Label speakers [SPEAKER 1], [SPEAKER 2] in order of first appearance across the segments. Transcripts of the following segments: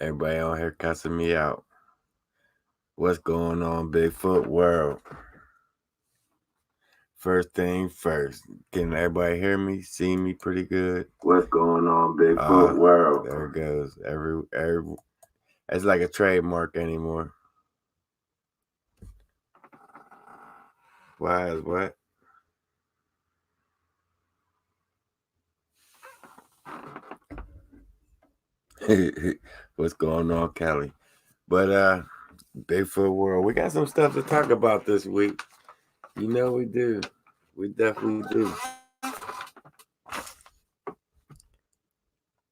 [SPEAKER 1] Everybody on here cussing me out. What's going on, Bigfoot world? First thing first, can everybody hear me, see me pretty good?
[SPEAKER 2] What's going on, Bigfoot world?
[SPEAKER 1] There it goes. It's like a trademark anymore. Why is what? What's going on, Kelly? But Bigfoot world, we got some stuff to talk about this week. You know we do. We definitely do.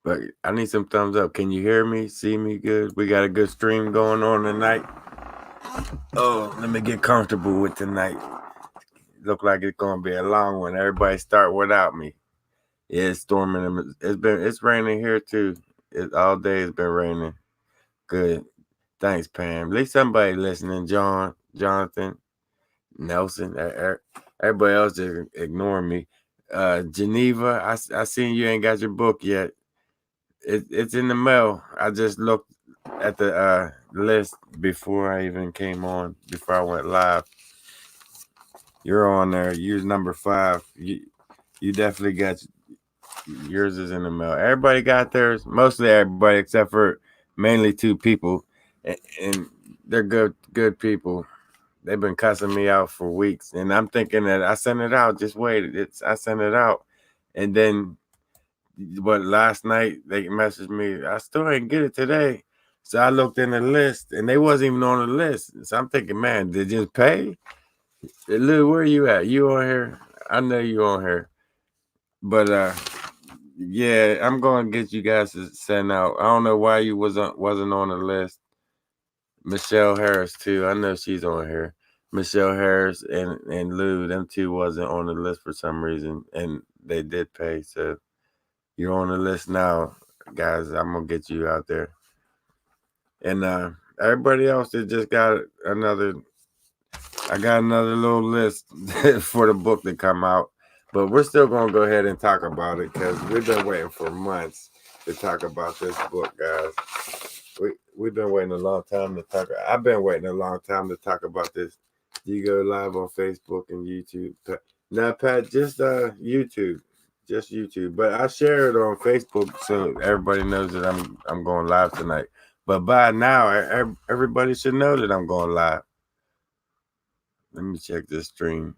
[SPEAKER 1] But I need some thumbs up. Can you hear me? See me good? We got a good stream going on tonight. Oh, let me get comfortable with tonight. Look like it's gonna be a long one. Everybody start without me. Yeah, it's storming. It's raining here too. All day it's been raining. Good. Thanks, Pam. At least somebody listening. John, Jonathan, Nelson. Everybody else just ignoring me. Geneva, I seen you ain't got your book yet. It's in the mail. I just looked at the list before I even came on. Before I went live. You're on there. You're number 5. You definitely got yours is in the mail. Everybody got theirs. Mostly everybody except for mainly 2 people, and they're good people. They've been cussing me out for weeks, and I'm thinking that I sent it out. Just wait, I sent it out, and then but last night they messaged me. I still ain't get it today, so I looked in the list, and they wasn't even on the list. So I'm thinking, man, did you just pay? Lou, where you at? You on here? I know you on here, but yeah, I'm gonna get you guys to send out. I don't know why you wasn't on the list. Michelle Harris too. I know she's on here. Michelle Harris and Lou, them 2 wasn't on the list for some reason, and they did pay. So you're on the list now, guys. I'm gonna get you out there, and everybody else that just got another. I got another little list for the book to come out. But we're still going to go ahead and talk about it because we've been waiting for months to talk about this book, guys. We've been waiting a long time to talk. I've been waiting a long time to talk about this. You go live on Facebook and YouTube. Now, Pat, just YouTube, just YouTube. But I share it on Facebook so everybody knows that I'm going live tonight. But by now, everybody should know that I'm going live. Let me check this stream.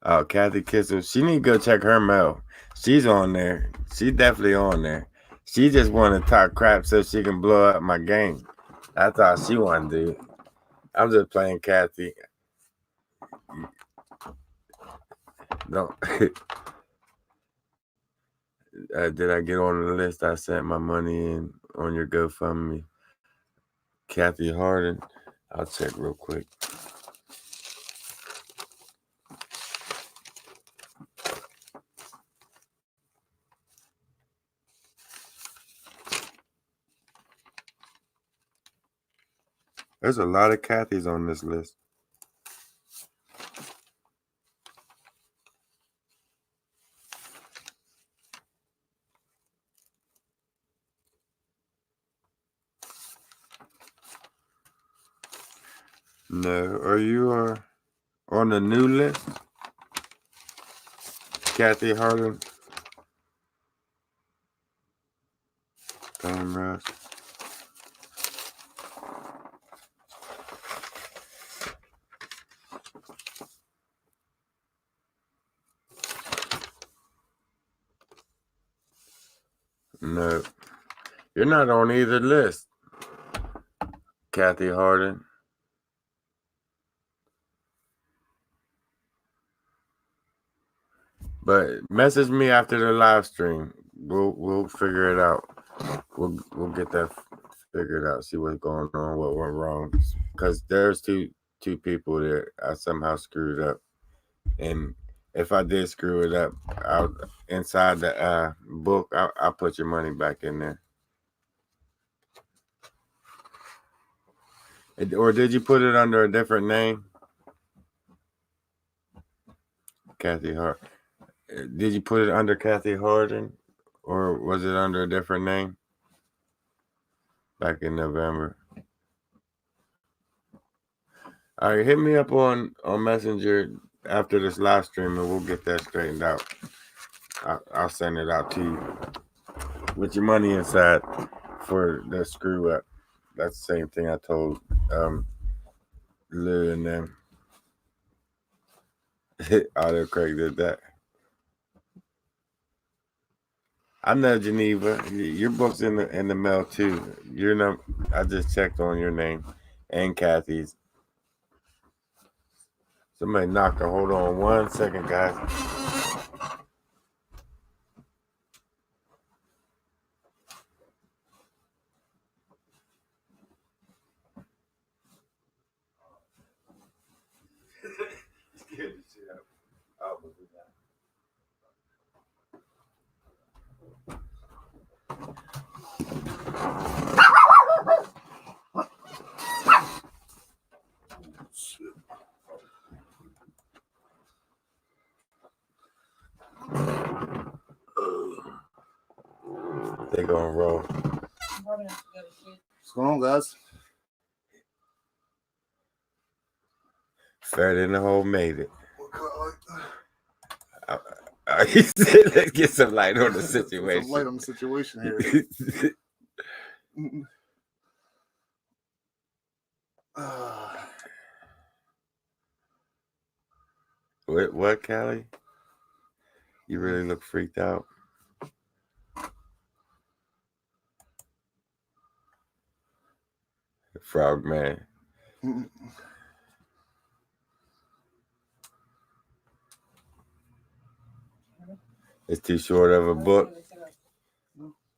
[SPEAKER 1] Oh, Kathy Kissel. She need to go check her mail. She's on there. She's definitely on there. She just want to talk crap so she can blow up my game. That's all she want to do. I'm just playing Kathy. No. Did I get on the list? I sent my money in on your GoFundMe. Kathy Harden. I'll check real quick. There's a lot of Kathys on this list. No, are you on the new list? Kathy Harden. Pam Ross. No, you're not on either list, Kathy Harden. But message me after the live stream. We'll figure it out. We'll get that figured out. See what's going on, what went wrong. Because there's two people there I somehow screwed up, and if I did screw it up, I'll inside the book. I'll put your money back in there. Or did you put it under a different name? Kathy Hart. Did you put it under Kathy Harden, or was it under a different name back in November? All right, hit me up on Messenger after this live stream, and we'll get that straightened out. I'll send it out to you with your money inside for the screw up. That's the same thing I told Lou and them. Auto Craig did that. I know Geneva. Your book's in the mail too. I just checked on your name and Kathy's. Somebody knocked her. Hold on 1 second, guys. They gonna roll.
[SPEAKER 3] What's going on, guys?
[SPEAKER 1] Fair in the hole made it. He said, let's get some light on the situation.
[SPEAKER 3] Some light on the situation here.
[SPEAKER 1] What, Callie? You really look freaked out. Frog man. It's too short of a book.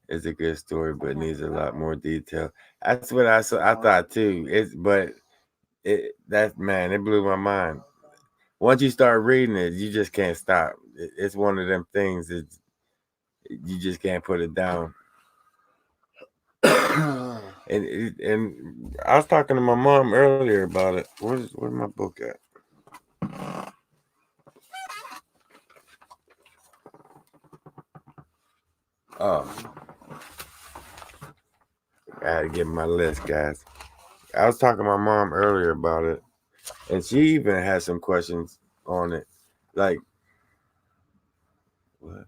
[SPEAKER 1] It's a good story, but needs a lot more detail. That's what I thought too. It blew my mind. Once you start reading it, you just can't stop. It's one of them things that you just can't put it down. and I was talking to my mom earlier about it. Where's my book at? Oh, I had to get my list, guys. I was talking to my mom earlier about it, and she even had some questions on it. Like, what?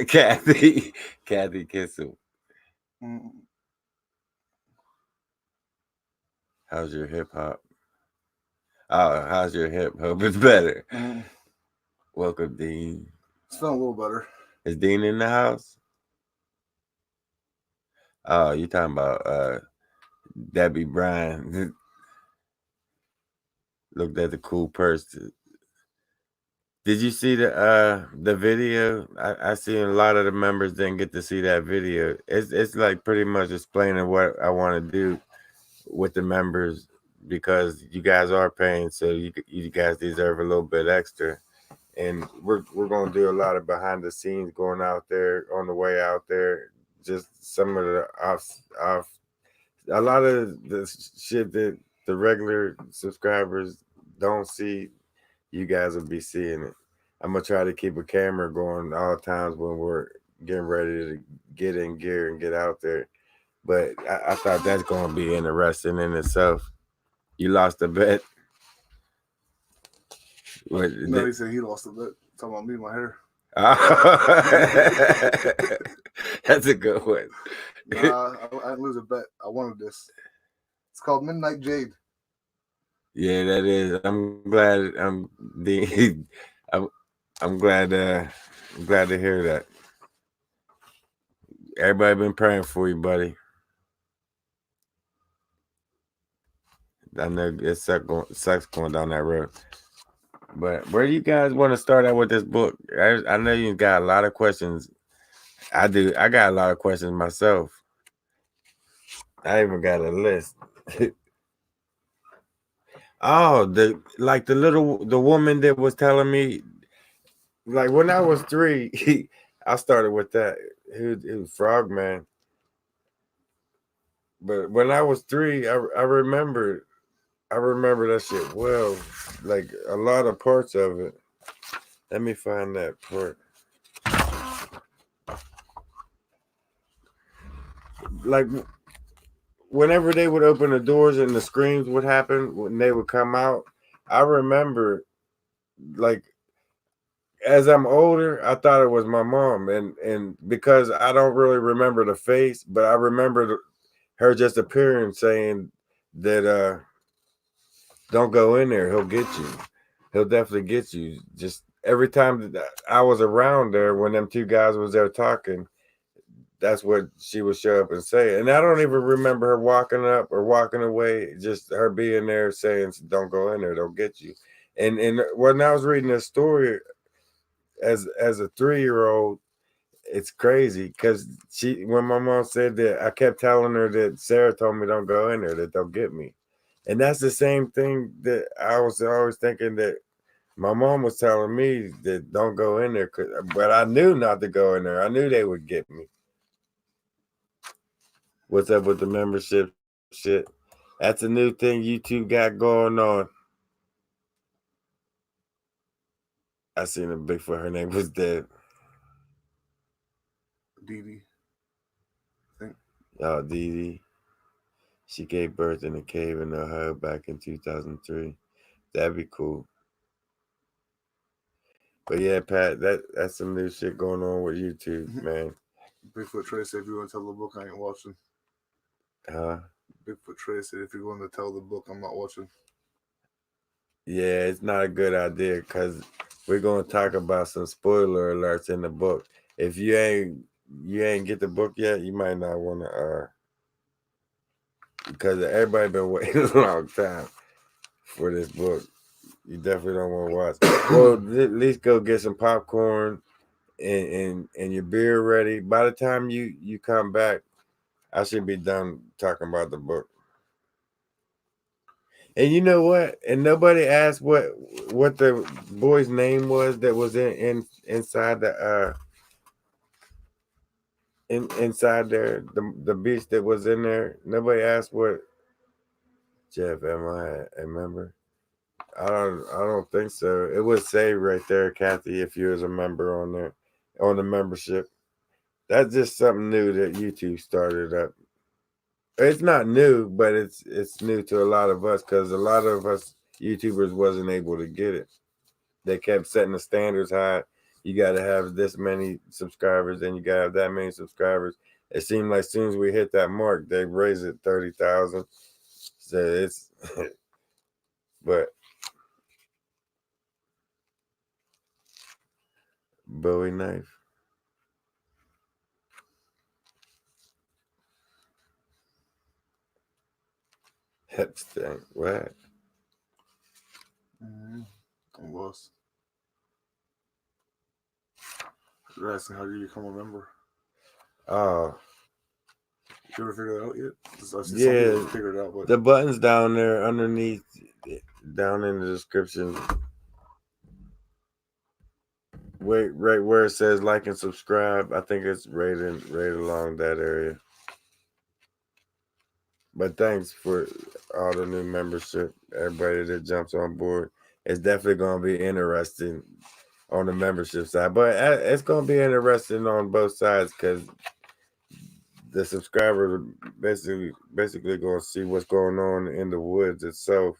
[SPEAKER 1] Kathy Kissel. How's your hip hop? Oh, how's your hip? Hope it's better. Welcome, Dean.
[SPEAKER 3] It's feeling a little better.
[SPEAKER 1] Is Dean in the house? Oh, you talking about Debbie Bryan? Looked at the cool purse. Did you see the video? I see a lot of the members didn't get to see that video. It's like pretty much explaining what I want to do with the members, because you guys are paying, so you guys deserve a little bit extra. And we're gonna do a lot of behind the scenes going out there on the way out there. Just some of the off a lot of the shit that the regular subscribers don't see, you guys will be seeing it. I'm gonna try to keep a camera going all times when we're getting ready to get in gear and get out there. But I thought that's gonna be interesting in itself. You lost a bet.
[SPEAKER 3] No, he said he lost a bet. Talking about me and my hair.
[SPEAKER 1] That's a good one.
[SPEAKER 3] Nah, I didn't lose a bet. I wanted this. It's called Midnight Jade.
[SPEAKER 1] Yeah, that is. I'm glad. I'm glad to hear that. Everybody been praying for you, buddy. I know it sucks going down that road. But where do you guys want to start out with this book? I know you got a lot of questions. I do. I got a lot of questions myself. I even got a list. Oh, the woman that was telling me, like when I was 3, I started with that. It was Frogman. But when I was 3, I remember that shit well, like a lot of parts of it. Let me find that part. Like whenever they would open the doors and the screams would happen when they would come out, I remember like as I'm older, I thought it was my mom, and because I don't really remember the face, but I remember her just appearing saying that don't go in there, he'll get you. He'll definitely get you. Just every time that I was around there when them two guys was there talking, that's what she would show up and say. And I don't even remember her walking up or walking away, just her being there saying, don't go in there, they'll get you. And when I was reading this story as a 3-year-old, it's crazy because when my mom said that, I kept telling her that Sarah told me don't go in there, that they'll get me. And that's the same thing that I was always thinking that my mom was telling me that don't go in there, but I knew not to go in there. I knew they would get me. What's up with the membership shit? That's a new thing YouTube got going on. I seen a Bigfoot. Her name was dead.
[SPEAKER 3] Dee Dee. I think.
[SPEAKER 1] Oh, Dee Dee. She gave birth in a cave in Ohio back in 2003. That'd be cool. But yeah, Pat, that's some new shit going on with YouTube, man.
[SPEAKER 3] Bigfoot Trey said if you want to tell the book, I ain't watching.
[SPEAKER 1] Huh?
[SPEAKER 3] Bigfoot Trey said if you're going to tell the book, I'm not watching.
[SPEAKER 1] Yeah, it's not a good idea because we're gonna talk about some spoiler alerts in the book. If you ain't get the book yet, you might not want to because everybody been waiting a long time for this book. You definitely don't want to watch. Well, at least go get some popcorn and your beer ready. By the time you come back, I should be done talking about the book. And you know what? And nobody asked what the boy's name was that was inside the inside there, the beast that was in there. Nobody asked what Jeff, am I a member? I don't think so. It would say right there, Kathy, if you was a member on there on the membership. That's just something new that YouTube started up. It's not new, but it's new to a lot of us because a lot of us YouTubers wasn't able to get it. They kept setting the standards high. You got to have this many subscribers, then you got to have that many subscribers. It seemed like as soon as we hit that mark, they raised it 30,000. So it's, but Bowie knife. Epstein, what?
[SPEAKER 3] I'm lost. You're asking how do you become a member?
[SPEAKER 1] Oh,
[SPEAKER 3] You ever figure that out yet? I see
[SPEAKER 1] yeah.
[SPEAKER 3] some people figured it out, but
[SPEAKER 1] The button's down there underneath, down in the description. Wait, right where it says like and subscribe. I think it's right along that area. But thanks for all the new membership, everybody that jumps on board. It's definitely going to be interesting on the membership side, but it's going to be interesting on both sides because the subscribers are basically going to see what's going on in the woods itself.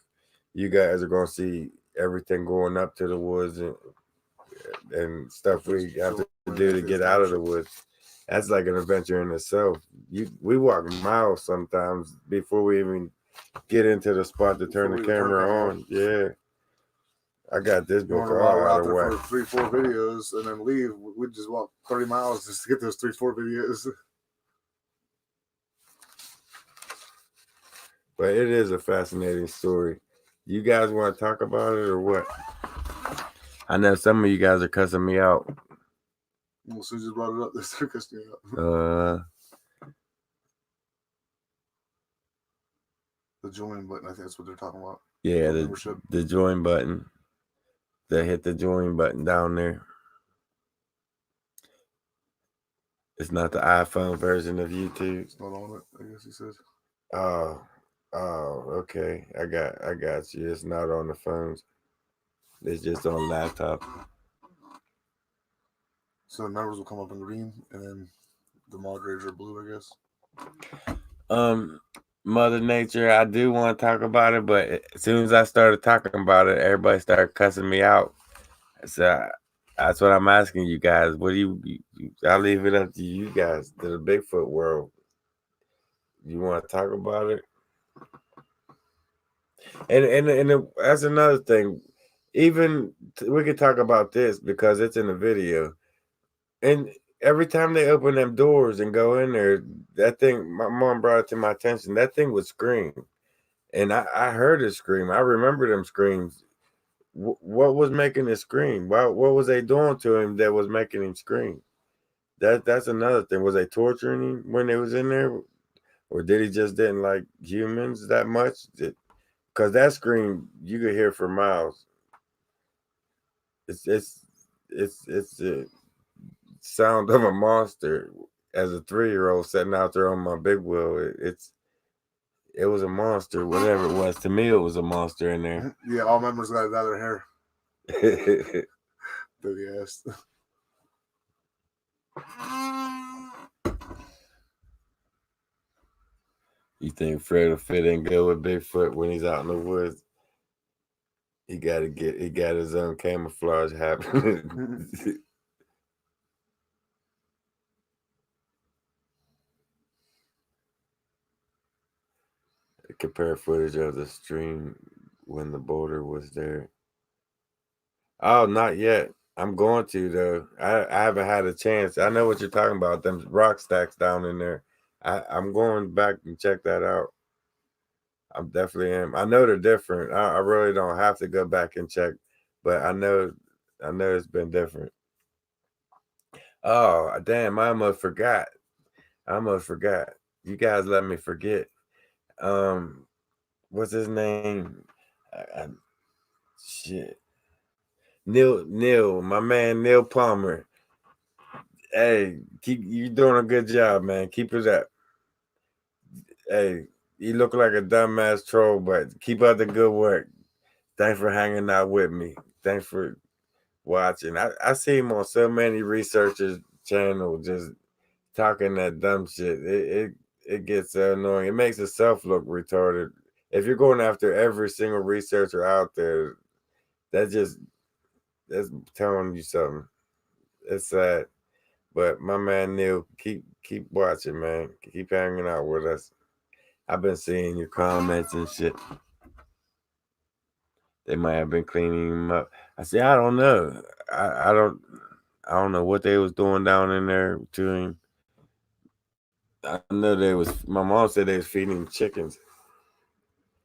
[SPEAKER 1] You guys are going to see everything going up to the woods and stuff we have to do to get out of the woods. That's like an adventure in itself. We walk miles sometimes before we even get into the spot to turn the camera on. Yeah. I got this book all out of whack.
[SPEAKER 3] For 3-4 videos and then leave. We just walk 30 miles just to get those 3-4 videos.
[SPEAKER 1] But it is a fascinating story. You guys want to talk about it or what? I know some of you guys are cussing me out.
[SPEAKER 3] Well, as soon as you brought it up, they started cussing me out. The join button, I think that's what they're talking about.
[SPEAKER 1] Yeah, the join button. They hit the join button down there. It's not the iPhone version of YouTube.
[SPEAKER 3] It's not on it, I guess he says.
[SPEAKER 1] Oh, okay. I got you. It's not on the phones. It's just on laptop.
[SPEAKER 3] So the numbers will come up in green, and then the moderators are blue, I guess.
[SPEAKER 1] Mother Nature, I do want to talk about it, but as soon as I started talking about it, everybody started cussing me out. So that's what I'm asking you guys. What do you I'll leave it up to you guys, to the Bigfoot world. You want to talk about it? And that's another thing. Even we could talk about this because it's in the video. And every time they open them doors and go in there, that thing, my mom brought it to my attention. That thing would scream. And I heard it scream. I remember them screams. What was making it scream? What was they doing to him that was making him scream? That's another thing. Was they torturing him when they was in there? Or did he just didn't like humans that much? Because that scream, you could hear for miles. It's the sound of a monster. As a 3-year-old sitting out there on my big wheel, it was a monster, whatever it was. To me, it was a monster in there.
[SPEAKER 3] Yeah, all members got other hair. Big ass.
[SPEAKER 1] You think Fred will fit in good with Bigfoot when he's out in the woods? He got his own camouflage happening. Compare footage of the stream when the boulder was there. Oh, not yet. I'm going to though. I haven't had a chance. I know what you're talking about. Them rock stacks down in there. I'm going back and check that out. I definitely am. I know they're different. I really don't have to go back and check, but I know it's been different. Oh, damn, I almost forgot. You guys let me forget. What's his name? Shit. Neil, my man Neil Palmer. Hey, you doing a good job, man. Keep it up. Hey, you look like a dumbass troll, but keep up the good work. Thanks for hanging out with me. Thanks for watching. I see him on so many researchers' channel just talking that dumb shit. It gets so annoying. It makes itself look retarded. If you're going after every single researcher out there, that's telling you something. It's sad. But my man Neil, keep watching, man. Keep hanging out with us. I've been seeing your comments and shit. They might have been cleaning him up. I say, I don't know. I don't know what they was doing down in there to him. I know my mom said they was feeding him chickens.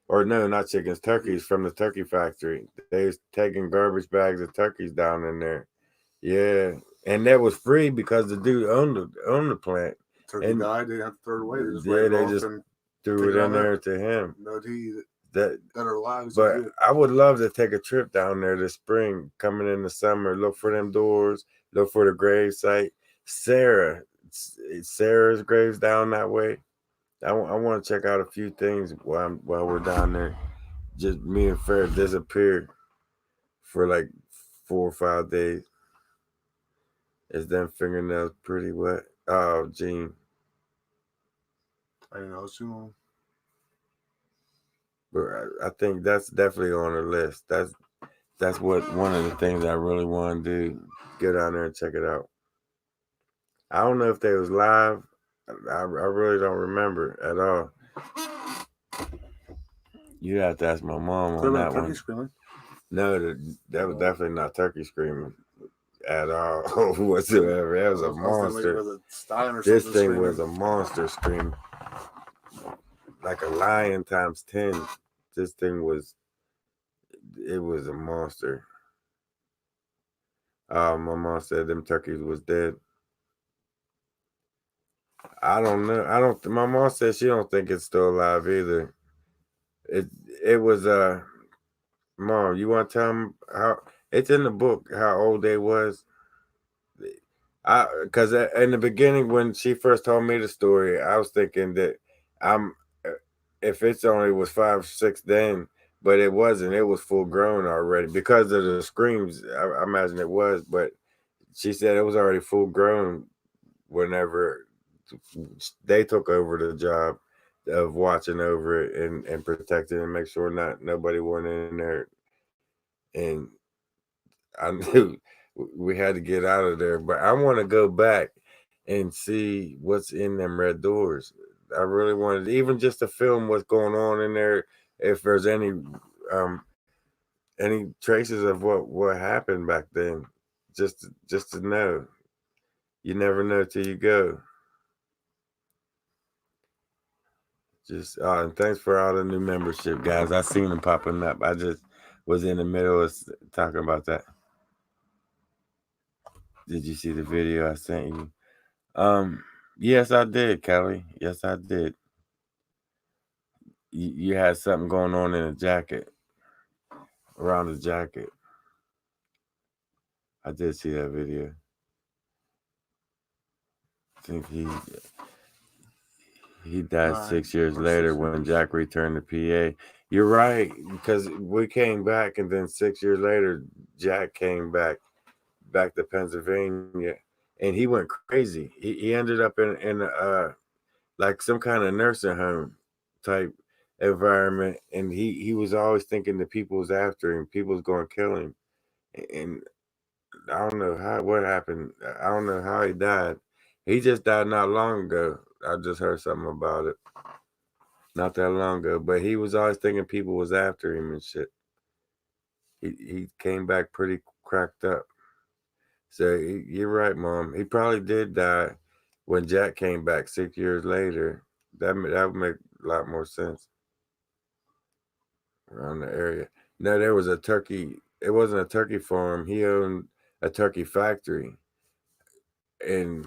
[SPEAKER 1] Or no, not chickens, turkeys from the turkey factory. They was taking garbage bags of turkeys down in there. Yeah. And that was free because the dude owned the plant.
[SPEAKER 3] Turkey died, they didn't have to throw it away.
[SPEAKER 1] They just threw it in there to him.
[SPEAKER 3] No, to eat it.
[SPEAKER 1] That
[SPEAKER 3] are lives.
[SPEAKER 1] But I would love to take a trip down there this spring, coming in the summer. Look for them doors. Look for the grave site. Sarah's grave's down that way. I want to check out a few things while we're down there. Just me and Fred disappeared for like 4 or 5 days. Is them fingernails pretty wet? Oh, Gene.
[SPEAKER 3] I didn't know too long.
[SPEAKER 1] But I think that's definitely on the list. That's what one of the things I really want to do. Get down there and check it out. I don't know if they was live. I really don't remember at all. You have to ask my mom on that one.
[SPEAKER 3] Screaming?
[SPEAKER 1] No, that was definitely not turkey screaming at all whatsoever. That was a monster. This thing was a monster scream. Like a lion times 10. This thing was a monster. My mom said them turkeys was dead. I don't know. My mom said she don't think it's still alive either. It was Mom, you want to tell them how it's in the book how old they was? Because in the beginning when she first told me the story, I was thinking that if it's only was 5 or 6 then, but it wasn't. It was full grown already because of the screams. I imagine it was, but she said it was already full grown whenever they took over the job of watching over it and protecting and make sure nobody went in there. And I knew we had to get out of there, but I want to go back and see what's in them red doors. I really wanted, even just to film what's going on in there, if there's any traces of what happened back then, just to know. You never know till you go. Just and thanks for all the new membership, guys. I seen them popping up. I just was in the middle of talking about that. Did you see the video I sent you? Yes, I did, Kelly. Yes, I did. You had something going on in the jacket, around the jacket. I did see that video. I think he died 6 years later when Jack returned to PA. You're right, because we came back, and then 6 years later, Jack came back to Pennsylvania, and he went crazy. He ended up in like some kind of nursing home type environment, and he was always thinking that people was after him, people was going to kill him, and I don't know what happened. I don't know how he died. He just died not long ago. I just heard something about it not that long ago, but he was always thinking people was after him and shit. He came back pretty cracked up. So you're right, Mom. He probably did die when Jack came back 6 years later. That would make a lot more sense around the area. No, there was a turkey. It wasn't a turkey farm. He owned a turkey factory, and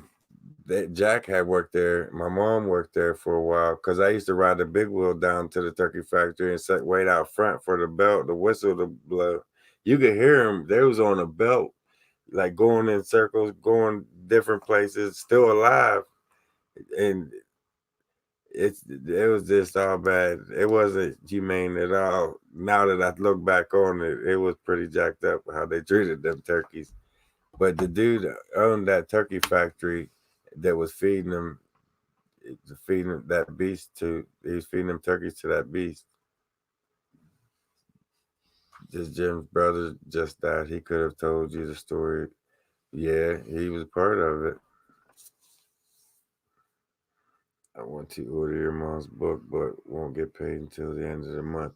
[SPEAKER 1] Jack had worked there. My mom worked there for a while because I used to ride the big wheel down to the turkey factory and wait out front for the whistle to blow. You could hear him. They was on a belt, like going in circles, going different places, still alive. And it was just all bad. It wasn't humane at all. Now that I look back on it, it was pretty jacked up how they treated them turkeys. But the dude owned that turkey factory that was feeding them that beast to. He was feeding them turkeys to that beast. Just Jim's brother just died. He could have told you the story. Yeah, he was part of it. I want to order your mom's book, but won't get paid until the end of the month.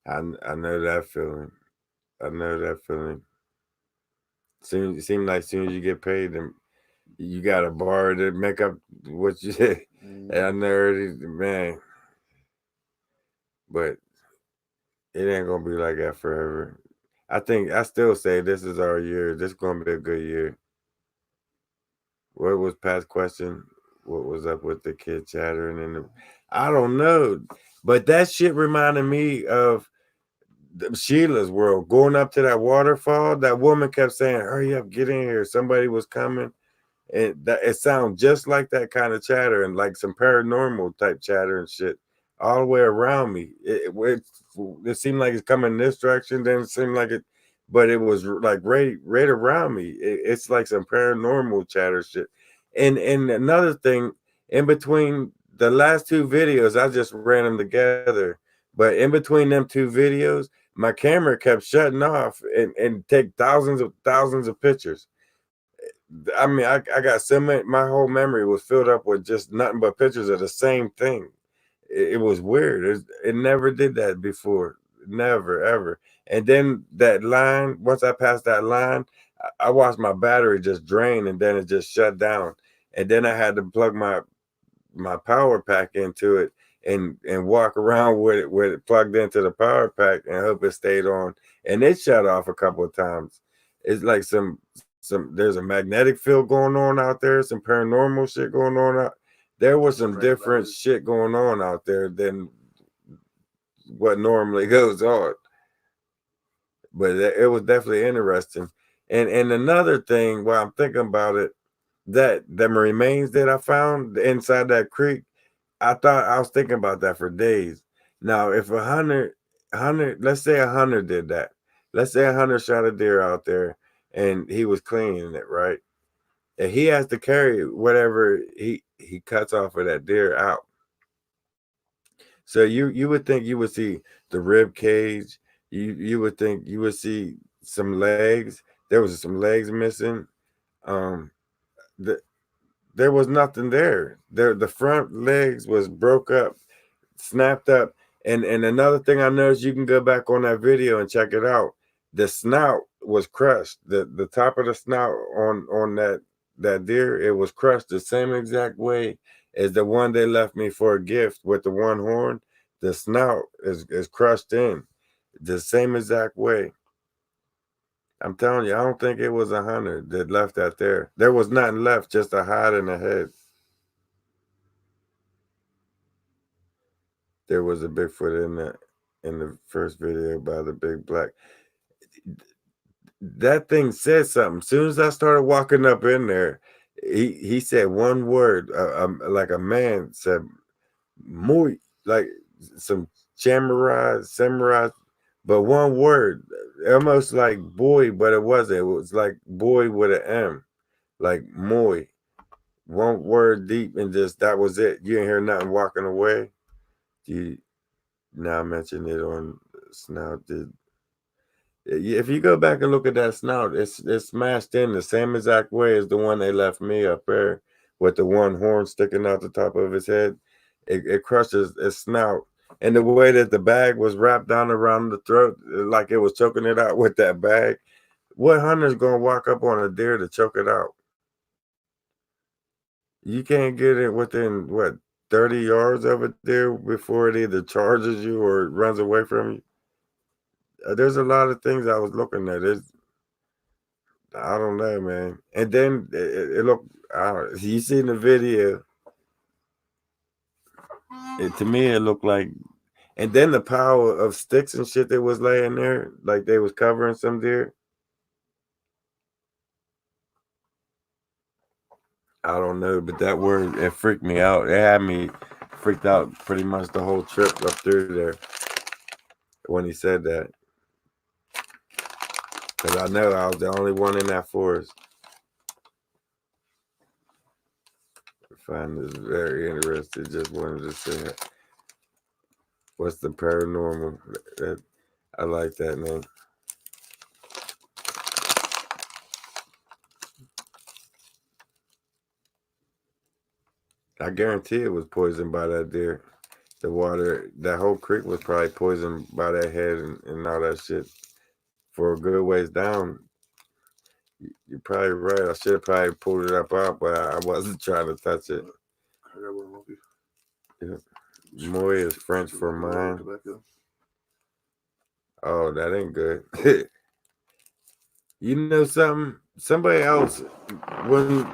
[SPEAKER 1] I know that feeling. I know that feeling. It seems like as soon as you get paid, then you got to borrow to make up what you said. And I know, man. But it ain't going to be like that forever. I still say this is our year. This is going to be a good year. What was Pat's question? What was up with the kid chattering? I don't know. But that shit reminded me of Sheila's world. Going up to that waterfall, that woman kept saying, hurry up, get in here. Somebody was coming. And it sounds just like that kind of chatter and like some paranormal type chatter and shit all the way around me. It seemed like it's coming this direction, then it seemed like it, but it was like right around me. It's like some paranormal chatter shit. And another thing, in between the last two videos, I just ran them together. But in between them two videos, my camera kept shutting off and take thousands of pictures. I mean, I got so many, my whole memory was filled up with just nothing but pictures of the same thing. It was weird. It never did that before. Never, ever. And then that line, once I passed that line, I watched my battery just drain and then it just shut down. And then I had to plug my power pack into it and walk around with it plugged into the power pack and hope it stayed on. And it shut off a couple of times. It's like there's a magnetic field going on out there, some paranormal shit going on out. There was some different shit going on out there than what normally goes on. But it was definitely interesting. And another thing, while I'm thinking about it, that the remains that I found inside that creek, I was thinking about that for days. Now, if a hunter, let's say a hunter did that. Let's say a hunter shot a deer out there and he was cleaning it, right? And he has to carry whatever he cuts off of that deer out. So you would think you would see the rib cage. You would think you would see some legs. There was some legs missing. Um, the, there was nothing there. The front legs was broke up, snapped up. And another thing I noticed, you can go back on that video and check it out. The snout was crushed. The top of the snout on that deer, it was crushed the same exact way as the one they left me for a gift with the one horn. The snout is crushed in the same exact way. I'm telling you, I don't think it was a hunter that left that there. There was nothing left, just a hide and a head. There was a Bigfoot in the first video by the big black. That thing said something. As soon as I started walking up in there, he said one word, like a man said, "Muy," like some samurai, but one word, almost like boy, but it wasn't. It was like boy with an M, like muy. One word deep, and just that was it. You didn't hear nothing walking away. You now mention it on Snout. If you go back and look at that snout, it's smashed in the same exact way as the one they left me up there with the one horn sticking out the top of his head. It crushes his snout. And the way that the bag was wrapped down around the throat, like it was choking it out with that bag. What hunter's going to walk up on a deer to choke it out? You can't get it within, 30 yards of it there before it either charges you or runs away from you? There's a lot of things I was looking at. I don't know, man. And then it looked, you seen the video. To me, it looked like, and then the pile of sticks and shit that was laying there, like they was covering some deer. I don't know, but that word, it freaked me out. It had me freaked out pretty much the whole trip up through there when he said that. Because I know I was the only one in that forest. I find this very interesting. Just wanted to say it. What's the paranormal? I like that name. I guarantee it was poisoned by that deer. The water, that whole creek was probably poisoned by that head and all that shit for a good ways down. You're probably right. I should have probably pulled it up out, but I wasn't trying to touch it. Yeah. Moi is French for mine. Oh, that ain't good. You know something? Somebody else, when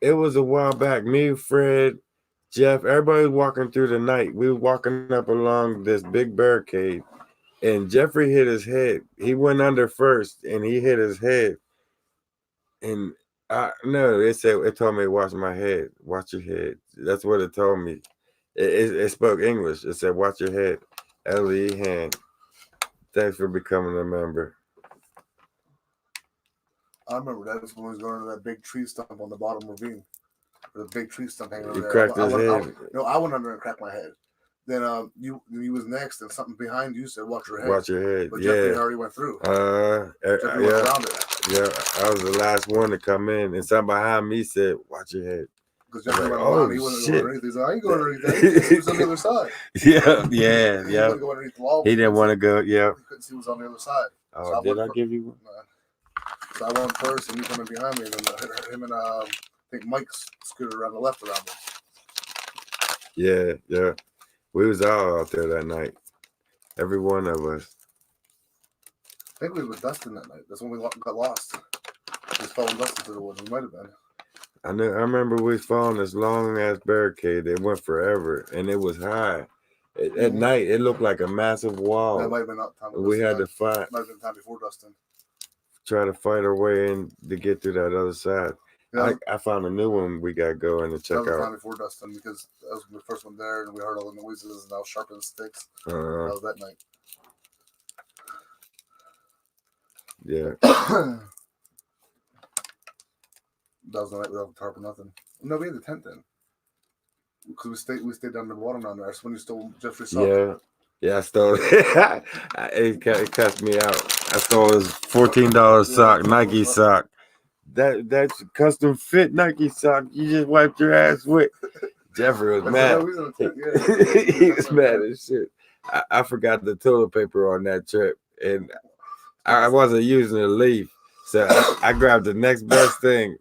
[SPEAKER 1] it was a while back, me, Fred, Jeff, everybody was walking through the night. We were walking up along this big barricade, and Jeffrey hit his head. He went under first, and he hit his head. And it told me to watch my head. Watch your head. That's what it told me. It spoke English. It said, watch your head. L.E. Hand. Thanks for becoming a member.
[SPEAKER 3] I remember that was when we was going to that big tree stump on the bottom ravine. The big tree stump hanging over there.
[SPEAKER 1] Cracked his head.
[SPEAKER 3] I went under and cracked my head. Then you was next, and something behind you said, "Watch your head."
[SPEAKER 1] Watch your head.
[SPEAKER 3] But
[SPEAKER 1] yeah.
[SPEAKER 3] Jeffrey already went through.
[SPEAKER 1] Jeffrey went around it. Yeah, I was the last one to come in, and something behind me said, "Watch your head."
[SPEAKER 3] Because Jeffrey went around, he wasn't going underneath. He's like, "I ain't going underneath." He was on the other side.
[SPEAKER 1] Yeah.
[SPEAKER 3] He didn't go underneath the wall.
[SPEAKER 1] He didn't want to go. Yeah.
[SPEAKER 3] He couldn't see who was on the other side.
[SPEAKER 1] Oh, so did I give you one?
[SPEAKER 3] So I went first, and you coming behind me, and then him and I think Mike scooted around the left around me.
[SPEAKER 1] Yeah. We was all out there that night. Every one of us.
[SPEAKER 3] I think we were with Dustin that night. That's when we got lost. We was following Dustin to the woods. We might have been.
[SPEAKER 1] I remember we was following this long ass barricade. It went forever, and it was high. At night, it looked like a massive wall.
[SPEAKER 3] That might have been out time.
[SPEAKER 1] We had to fight.
[SPEAKER 3] Might have been time before Dustin.
[SPEAKER 1] Try to fight our way in to get to that other side. Yeah. I found a new one we got going to check out.
[SPEAKER 3] That was time before Dustin because that was the first one there, and we heard all the noises, and I was sharpening sticks. That was that night.
[SPEAKER 1] Yeah.
[SPEAKER 3] That was the night without the tarp or nothing. No, we had the tent then. Because we stayed down the water down there. That's when you stole Jeffrey's sock.
[SPEAKER 1] Yeah, I stole it. It cussed me out. I stole his $14 sock, Nike sock. That's custom fit Nike sock. You just wiped your ass with. Jeffrey was mad. He was mad as shit. I forgot the toilet paper on that trip, and I wasn't using a leaf. So I grabbed the next best thing,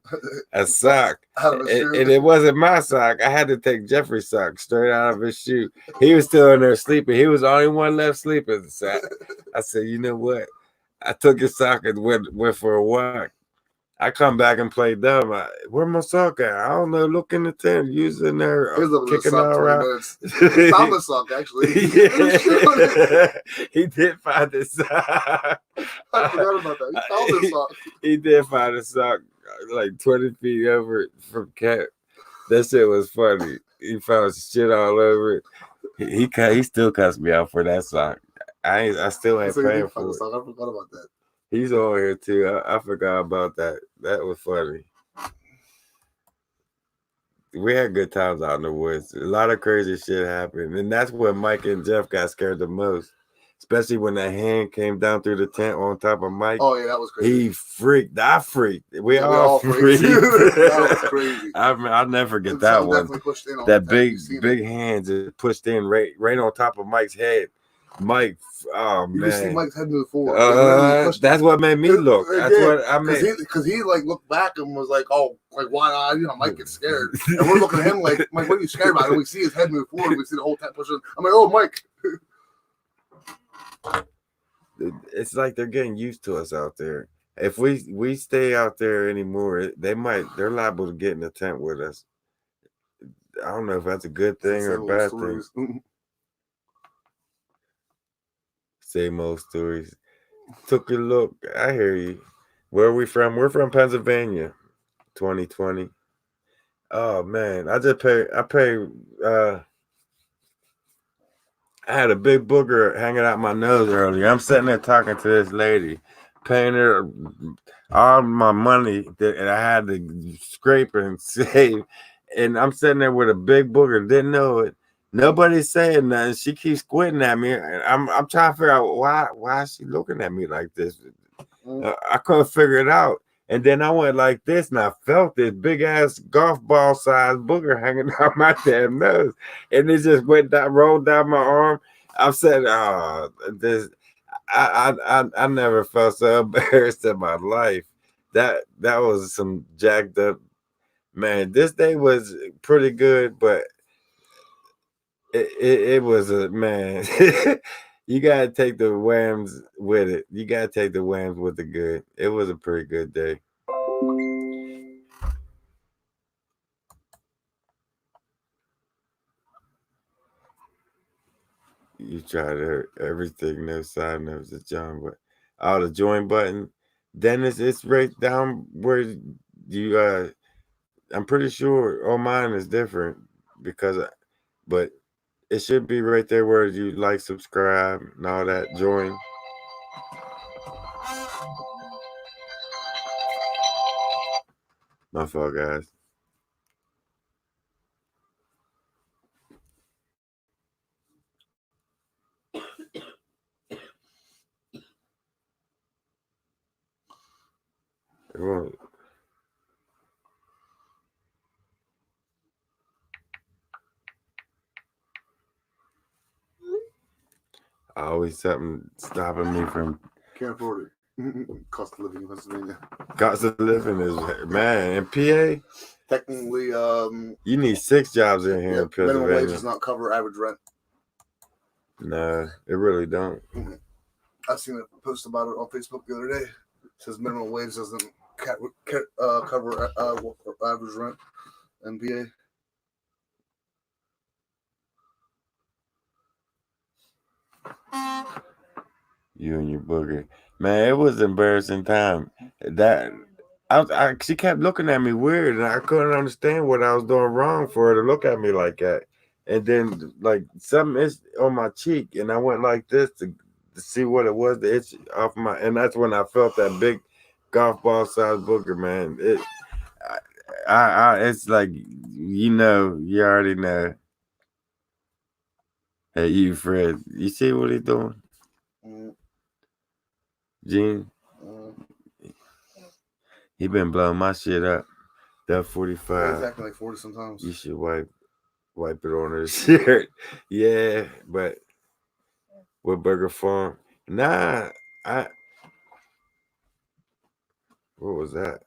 [SPEAKER 1] a sock. And it wasn't my sock. I had to take Jeffrey's sock straight out of his shoe. He was still in there sleeping. He was the only one left sleeping. So I said, you know what? I took his sock and went for a walk. I come back and play dumb. Where my sock at? I don't know. Look in the tent. Using there, kicking all around.
[SPEAKER 3] Found the sock actually.
[SPEAKER 1] He did find the sock.
[SPEAKER 3] I forgot about that. He found the sock.
[SPEAKER 1] He did find a sock like 20 feet over from Cat. That shit was funny. He found shit all over it. He still cussed me out for that sock. I still ain't paying for it.
[SPEAKER 3] I forgot about that.
[SPEAKER 1] He's on here too. I forgot about that. That was funny. We had good times out in the woods. A lot of crazy shit happened. And that's when Mike and Jeff got scared the most. Especially when that hand came down through the tent on top of Mike.
[SPEAKER 3] Oh, yeah, that was crazy.
[SPEAKER 1] He freaked. I freaked. We all freaked.
[SPEAKER 3] That was crazy.
[SPEAKER 1] I'll never forget that one. That big hand just pushed in right on top of Mike's head. Mike, oh man!
[SPEAKER 3] You can see Mike's head move forward.
[SPEAKER 1] That's what made me look. That's what I mean.
[SPEAKER 3] Because he like looked back and was like, "Oh, like why?" Mike gets scared, and we're looking at him like, "Mike, what are you scared about?" And we see his head move forward. We see the whole tent pushing. I'm like, "Oh, Mike."
[SPEAKER 1] It's like they're getting used to us out there. If we stay out there anymore, they're liable to get in the tent with us. I don't know if that's a good thing or a bad thing. Same old stories. Took a look. I hear you. Where are we from? We're from Pennsylvania. 2020. Oh man, I had a big booger hanging out my nose earlier. I'm sitting there talking to this lady, paying her all my money that I had to scrape and save. And I'm sitting there with a big booger, didn't know it. Nobody's saying nothing. She keeps squinting at me. I'm trying to figure out why is she looking at me like this. I couldn't figure it out. And then I went like this, and I felt this big ass golf ball size booger hanging out my damn nose, and it just rolled down my arm. I said, "Oh, this." I never felt so embarrassed in my life. That was some jacked up, man. This day was pretty good, but it was a man. You gotta take the whams with it. You gotta take the whams with the good. It was a pretty good day. You try to hurt everything, no side notes of John, but the join button. Dennis, it's right down where you I'm pretty sure on mine is different but it should be right there where you like, subscribe, and all that. Join. My fault, guys. Everyone. Always something stopping me from.
[SPEAKER 3] Can't afford it. Cost of living in Pennsylvania.
[SPEAKER 1] Cost of living is, man, in PA.
[SPEAKER 3] Technically,
[SPEAKER 1] you need 6 jobs in here in Pennsylvania.
[SPEAKER 3] Minimum wage does not cover average rent.
[SPEAKER 1] No, it really don't.
[SPEAKER 3] I've seen a post about it on Facebook the other day. It says minimum wage doesn't cover average rent in PA.
[SPEAKER 1] You and your booger, man. It was an embarrassing time. She kept looking at me weird, and I couldn't understand what I was doing wrong for her to look at me like that. And then, like, something is on my cheek, and I went like this to see what it was. The itch off and that's when I felt that big golf ball size booger, man. it's like, you already know. Hey, you, Fred, you see what he doing? Gene, he been blowing my shit up. That 45.
[SPEAKER 3] He's acting like 40 sometimes.
[SPEAKER 1] You should wipe it on his shirt. Yeah, but with Burger Farm. Nah, what was that?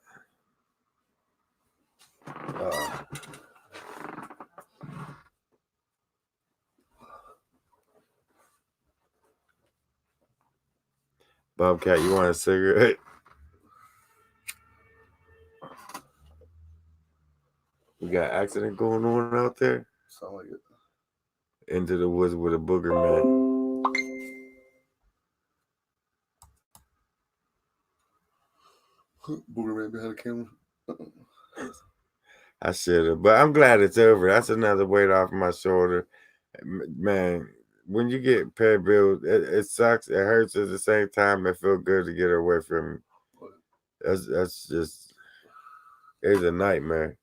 [SPEAKER 1] Bobcat, you want a cigarette? We got accident going on out there.
[SPEAKER 3] Sound like it.
[SPEAKER 1] Into the woods with a booger man.
[SPEAKER 3] Booger man behind the camera.
[SPEAKER 1] I should have, but I'm glad it's over. That's another weight off my shoulder. Man, when you get pay bills, it sucks. It hurts at the same time. It feels good to get away from me. That's just, it's a nightmare.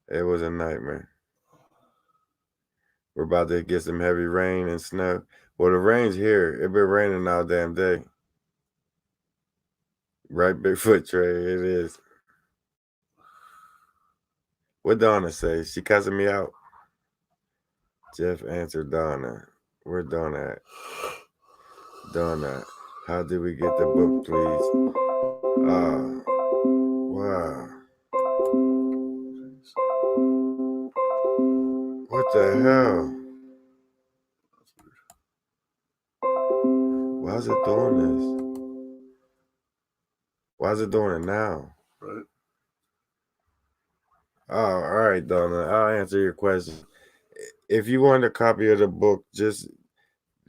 [SPEAKER 1] It was a nightmare. We're about to get some heavy rain and snow. Well, the rain's here. It been raining all damn day. Right, Bigfoot Trey, it is. What Donna say? She cussing me out. Jeff answered Donna. Where Donna at? Donna, how did we get the book, please? Wow. What the hell? Why is it doing this? Why is it doing it now?
[SPEAKER 3] Right.
[SPEAKER 1] Oh, all right, Donna. I'll answer your question. If you want a copy of the book, just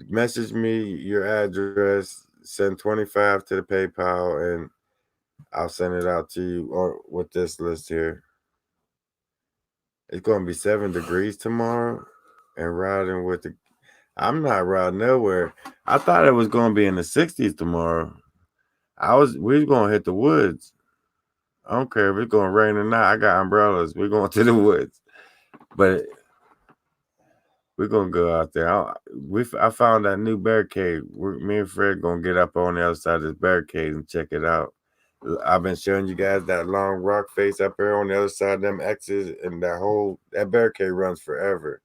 [SPEAKER 1] message me your address, send $25 to the PayPal, and I'll send it out to you, or with this list here. It's going to be 7 degrees tomorrow, and riding with the... I'm not riding nowhere. I thought it was going to be in the 60s tomorrow. We was going to hit the woods. I don't care if it's going to rain or not. I got umbrellas. We're going to the woods. But we're going to go out there. I found that new barricade. Me and Fred going to get up on the other side of this barricade and check it out. I've been showing you guys that long rock face up there on the other side of them X's, and that barricade runs forever.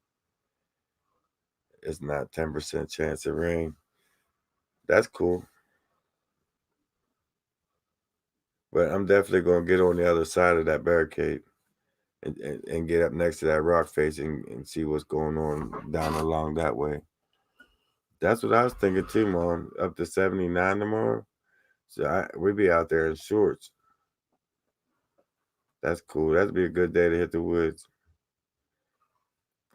[SPEAKER 1] It's not 10% chance of rain. That's cool. But I'm definitely going to get on the other side of that barricade and get up next to that rock face and see what's going on down along that way. That's what I was thinking too, Mom. Up to 79 tomorrow. So we'd be out there in shorts. That's cool. That'd be a good day to hit the woods.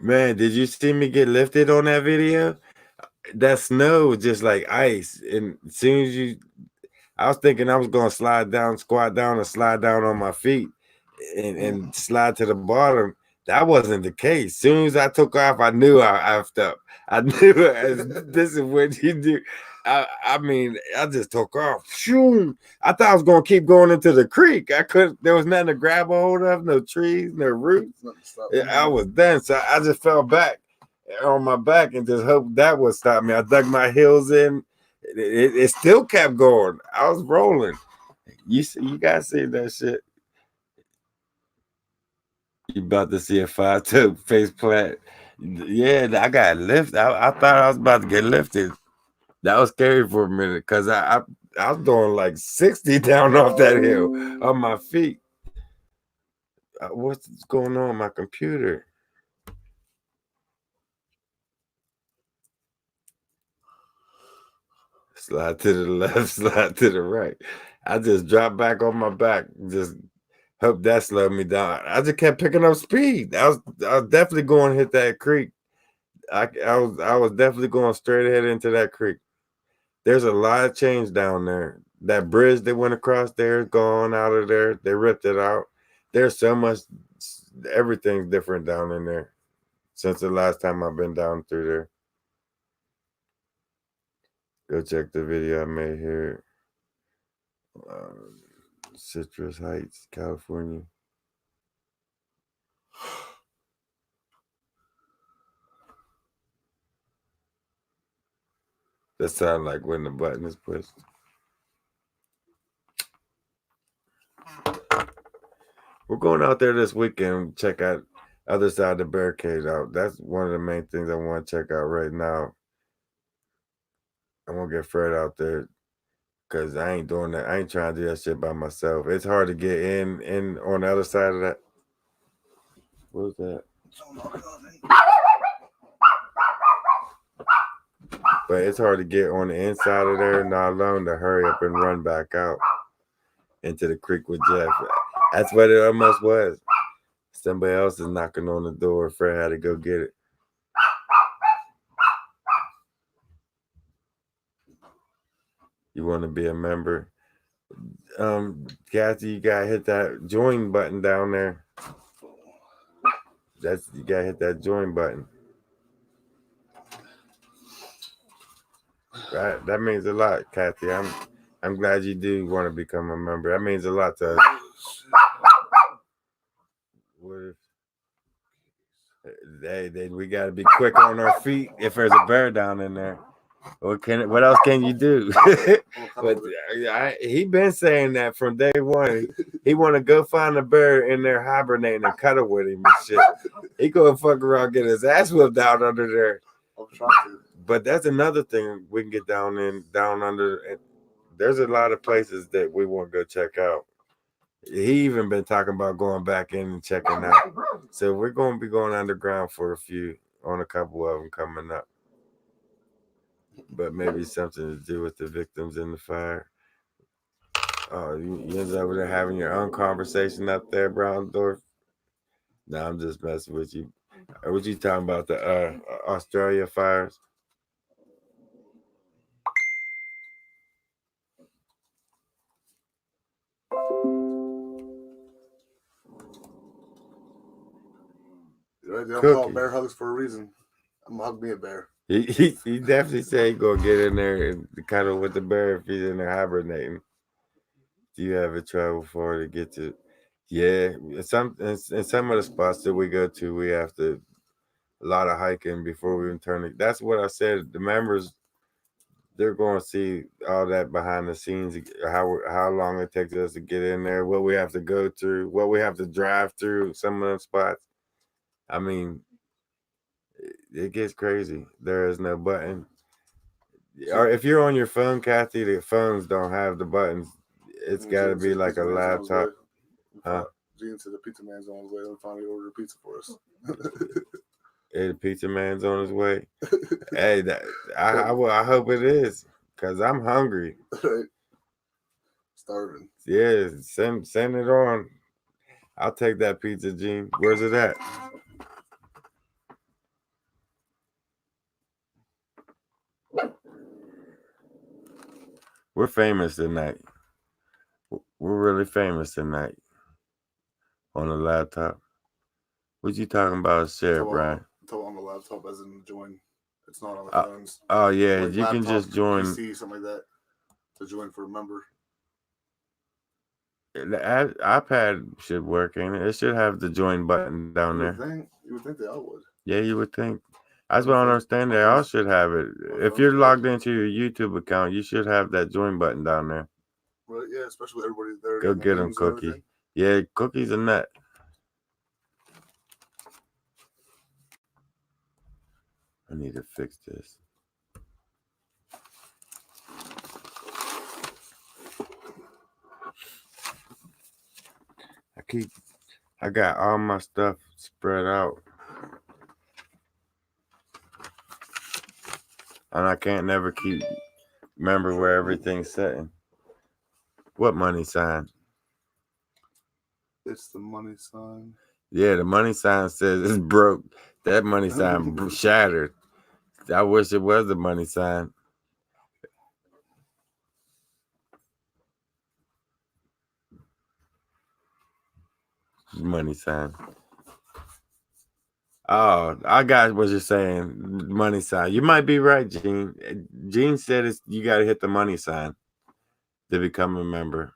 [SPEAKER 1] Man, did you see me get lifted on that video? That snow was just like ice. And as soon as I was thinking I was going to squat down and slide down on my feet and slide to the bottom. That wasn't the case. As soon as I took off, I knew I effed up. I knew this is what you do. I mean, I just took off. I thought I was going to keep going into the creek. There was nothing to grab a hold of, no trees, no roots. I was done. So I just fell back on my back and just hoped that would stop me. I dug my heels in. It still kept going. I was rolling. You guys see that shit? You about to see a 5-toe face plant. Yeah, I got lifted. I thought I was about to get lifted. That was scary for a minute because I was doing like 60 down off that hill on my feet. What's going on with my computer? Slide to the left, slide to the right. I just dropped back on my back. Just hope that slowed me down. I just kept picking up speed. I was definitely going to hit that creek. I was definitely going straight ahead into that creek. There's a lot of change down there. That bridge that went across there is gone out of there. They ripped it out. There's so much. Everything's different down in there since the last time I've been down through there. Go check the video I made here. Citrus Heights, California. That sounds like when the button is pushed. We're going out there this weekend. Check out other side of the barricade out. That's one of the main things I want to check out right now. I'm gonna get Fred out there because I ain't doing that. I ain't trying to do that shit by myself. It's hard to get in on the other side of that. What was that? But it's hard to get on the inside of there, not alone to hurry up and run back out into the creek with Jeff. That's what it almost was. Somebody else is knocking on the door. Fred had to go get it. You want to be a member? Kathy, you gotta hit that join button down there. You gotta hit that join button. Right, that means a lot, Kathy. I'm glad you do want to become a member. That means a lot to us. What if we gotta be quick on our feet if there's a bear down in there? What else can you do? But he been saying that from day one. He want to go find a bear in there hibernating and cuddle with him and shit. He gonna fuck around, get his ass whipped out under there.
[SPEAKER 3] I'm trying to.
[SPEAKER 1] But that's another thing we can get down under. And there's a lot of places that we want to go check out. He even been talking about going back in and checking out. So we're going to be going underground for a couple of them coming up. But maybe something to do with the victims in the fire. Oh, you ended over there having your own conversation up there, Browndorf? No, I'm just messing with you. What you talking about, the Australia fires?
[SPEAKER 3] Right, they don't call bear hugs for a reason. I'm gonna hug me a bear.
[SPEAKER 1] He definitely said he's gonna get in there and cuddle with the bear if he's in there hibernating. Do you have a travel for to get to? Yeah, in some of the spots that we go to, we have to a lot of hiking before we even turn it. That's what I said. The members, they're going to see all that behind the scenes, how long it takes us to get in there, what we have to go through, what we have to drive through some of them spots. I mean, it gets crazy. There is no button. Or if you're on your phone, Kathy, the phones don't have the buttons. It's got to be like a laptop. Huh?
[SPEAKER 3] Gene said the pizza man's on his way. He'll finally order pizza for us.
[SPEAKER 1] Hey, the pizza man's on his way. Hey, I hope it is, because I'm hungry.
[SPEAKER 3] Right. Starving.
[SPEAKER 1] Yeah, send it on. I'll take that pizza, Gene. Where's it at? We're famous tonight. We're really famous tonight on the laptop. What you talking about, Sheriff Brian?
[SPEAKER 3] On the laptop, as in join. It's not on the phones.
[SPEAKER 1] Oh yeah,
[SPEAKER 3] like
[SPEAKER 1] you
[SPEAKER 3] laptop,
[SPEAKER 1] can just join.
[SPEAKER 3] PC, something like that. To join for a member.
[SPEAKER 1] The iPad should work, ain't it? It should have the join button down there.
[SPEAKER 3] You would think they all would.
[SPEAKER 1] Yeah, you would think. That's what I don't understand. They all should have it. If you're logged into your YouTube account, you should have that join button down there.
[SPEAKER 3] Right, yeah, especially with everybody there.
[SPEAKER 1] Go get them, Cookie. Yeah, Cookie's a nut. I need to fix this. I got all my stuff spread out. And I can't never remember where everything's sitting. What money sign?
[SPEAKER 3] It's the money sign.
[SPEAKER 1] Yeah, the money sign says it's broke. That money sign shattered. I wish it was the money sign. Money sign. Oh, I got what you're saying. Money sign. You might be right, Gene. Gene said you got to hit the money sign to become a member.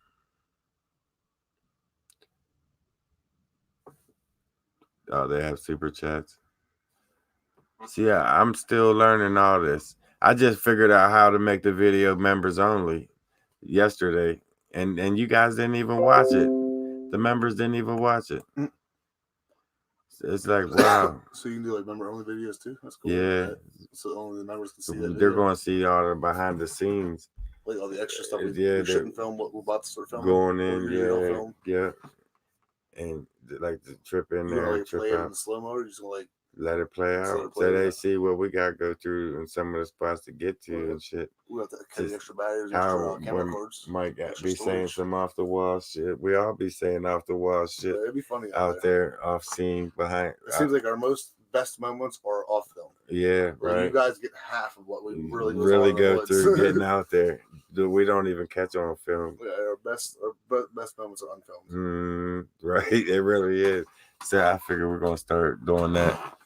[SPEAKER 1] Oh, they have super chats. See, I'm still learning all this. I just figured out how to make the video members only yesterday, and you guys didn't even watch it. The members didn't even watch it. It's like, wow.
[SPEAKER 3] So you can do like member only videos too. That's cool.
[SPEAKER 1] Yeah.
[SPEAKER 3] So only the members can see that.
[SPEAKER 1] They're
[SPEAKER 3] video.
[SPEAKER 1] going to see all the behind the scenes.
[SPEAKER 3] Like all the extra stuff. We shouldn't film what we're about to start filming.
[SPEAKER 1] Going in, yeah. And like the trip in
[SPEAKER 3] you
[SPEAKER 1] there,
[SPEAKER 3] gonna, like,
[SPEAKER 1] trip
[SPEAKER 3] play
[SPEAKER 1] out.
[SPEAKER 3] it in slow mo, or you just gonna like
[SPEAKER 1] let it play out. So they see what we got to go through and some of the spots to get to and shit.
[SPEAKER 3] We have to carry extra batteries,
[SPEAKER 1] how
[SPEAKER 3] extra camera cords.
[SPEAKER 1] Mike be saying some off the wall shit. We all be saying off the wall shit.
[SPEAKER 3] Yeah, it'd be funny
[SPEAKER 1] out there, off scene, behind.
[SPEAKER 3] It seems like our best moments are off film.
[SPEAKER 1] Yeah, right.
[SPEAKER 3] You guys get half of what we
[SPEAKER 1] really go through getting out there. We don't even catch on film.
[SPEAKER 3] Yeah, our best moments are unfilmed.
[SPEAKER 1] Right, it really is. So I figure we're gonna start doing that.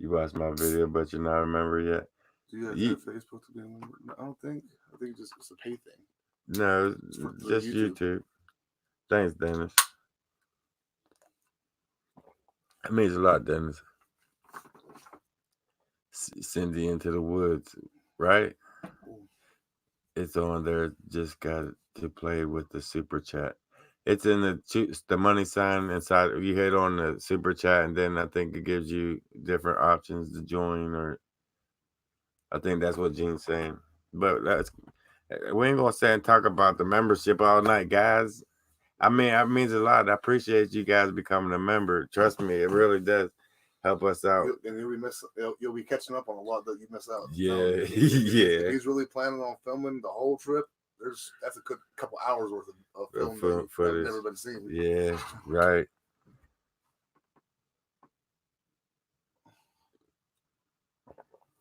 [SPEAKER 1] You watched my video, but you're not a member yet.
[SPEAKER 3] Do you have Facebook to be a member? No, I don't think. I think it's a pay thing.
[SPEAKER 1] No, just YouTube. Thanks, Dennis. That means a lot, Dennis. Cindy into the woods, right? It's on there. Just got to play with the super chat. It's in the money sign inside. You hit on the super chat, and then I think it gives you different options to join, or I think that's what Gene's saying. But we ain't gonna sit and talk about the membership all night, guys. I mean, it means a lot. I appreciate you guys becoming a member. Trust me, it really does help us out.
[SPEAKER 3] You'll be catching up on a lot that you miss out.
[SPEAKER 1] Yeah,
[SPEAKER 3] yeah. If he's really planning on filming the whole trip, that's a good couple hours worth of film footage never been seen.
[SPEAKER 1] Yeah, right.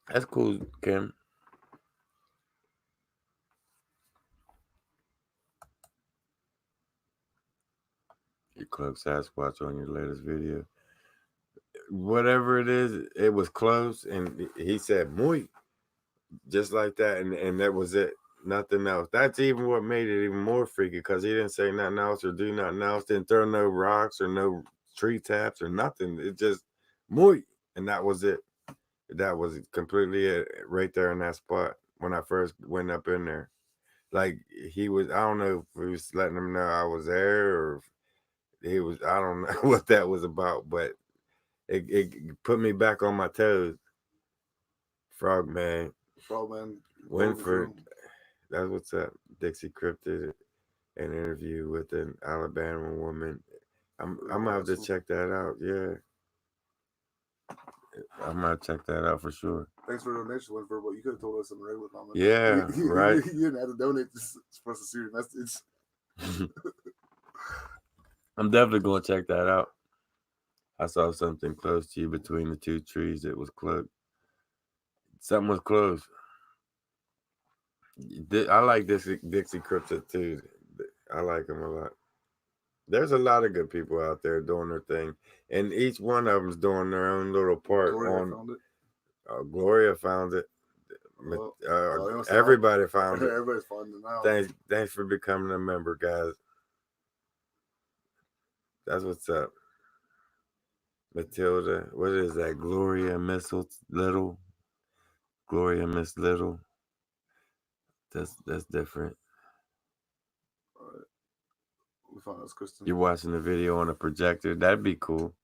[SPEAKER 1] That's cool, Kim. You cloak Sasquatch on your latest video. Whatever it is, it was close, and he said "muy," just like that, and that was it. Nothing else. That's even what made it even more freaky, because he didn't say nothing else or do nothing else. Didn't throw no rocks or no tree taps or nothing. It just "muy," and that was it. That was completely it right there in that spot when I first went up in there. Like he was, I don't know if he was letting them know I was there, or he was, I don't know what that was about, but it put me back on my toes. Frogman. Winford. That's what's up. Dixie Cryptid, an interview with an Alabama woman. I'm gonna have to check that out. Yeah. I'm gonna check that out for sure.
[SPEAKER 3] Thanks for the donation, Winford, but you could have told us in the regular comment.
[SPEAKER 1] Yeah, right.
[SPEAKER 3] You didn't have to donate for us to see your message.
[SPEAKER 1] I'm definitely gonna check that out. I saw something close to you between the two trees. It was close. Something was close. I like Dixie Cryptid too. I like him a lot. There's a lot of good people out there doing their thing, and each one of them's doing their own little part. Gloria found it. Everybody found it.
[SPEAKER 3] Everybody's finding it now.
[SPEAKER 1] Thanks for becoming a member, guys. That's what's up. Matilda, what is that? Gloria Miss Little. Gloria Miss Little. That's different.
[SPEAKER 3] All right. We found this, Kristen.
[SPEAKER 1] You're watching the video on a projector. That'd be cool.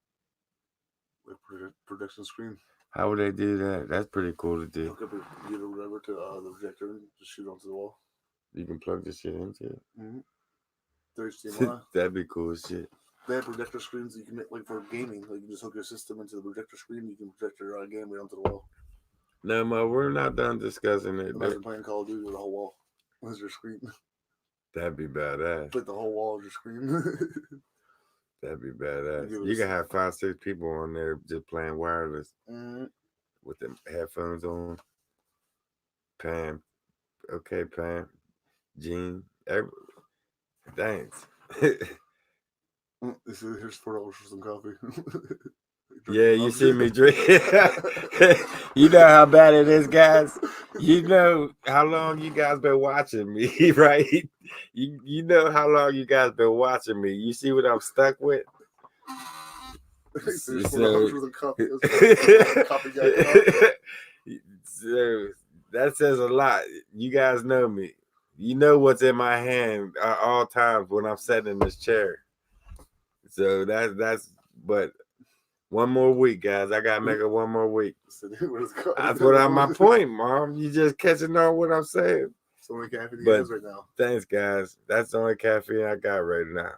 [SPEAKER 3] With projection screen.
[SPEAKER 1] How would they do that? That's pretty cool to do.
[SPEAKER 3] Hook up your computer, whatever, to the projector and just shoot onto the wall.
[SPEAKER 1] You can plug this shit into it.
[SPEAKER 3] Mm-hmm. HDMI.
[SPEAKER 1] That'd be cool as shit.
[SPEAKER 3] They have projector screens that you can make, like, for gaming. Like, you just hook your system into the projector screen. You can project your game right onto the wall.
[SPEAKER 1] No, Mo, we're not done discussing it.
[SPEAKER 3] Imagine playing Call of Duty with the whole wall as your screen.
[SPEAKER 1] That'd be badass.
[SPEAKER 3] Put the whole wall as your screen.
[SPEAKER 1] That'd be badass. You can have 5-6 people on there just playing wireless with the headphones on. Pam. Okay, Pam. Gene. Thanks.
[SPEAKER 3] Here's $4 for some coffee.
[SPEAKER 1] Yeah, you see me drink. You know how bad it is, guys. You know how long you guys been watching me, right? You know how long you guys been watching me. You see what I'm stuck with.
[SPEAKER 3] There's
[SPEAKER 1] So, so that says a lot. You guys know me. You know what's in my hand at all times when I'm sitting in this chair. So that's but one more week, guys. I gotta make it one more week. That's what I'm my point, Mom. You just catching on what I'm saying.
[SPEAKER 3] It's the only caffeine he
[SPEAKER 1] But
[SPEAKER 3] has right now.
[SPEAKER 1] thanks, guys. That's the only caffeine I got right now.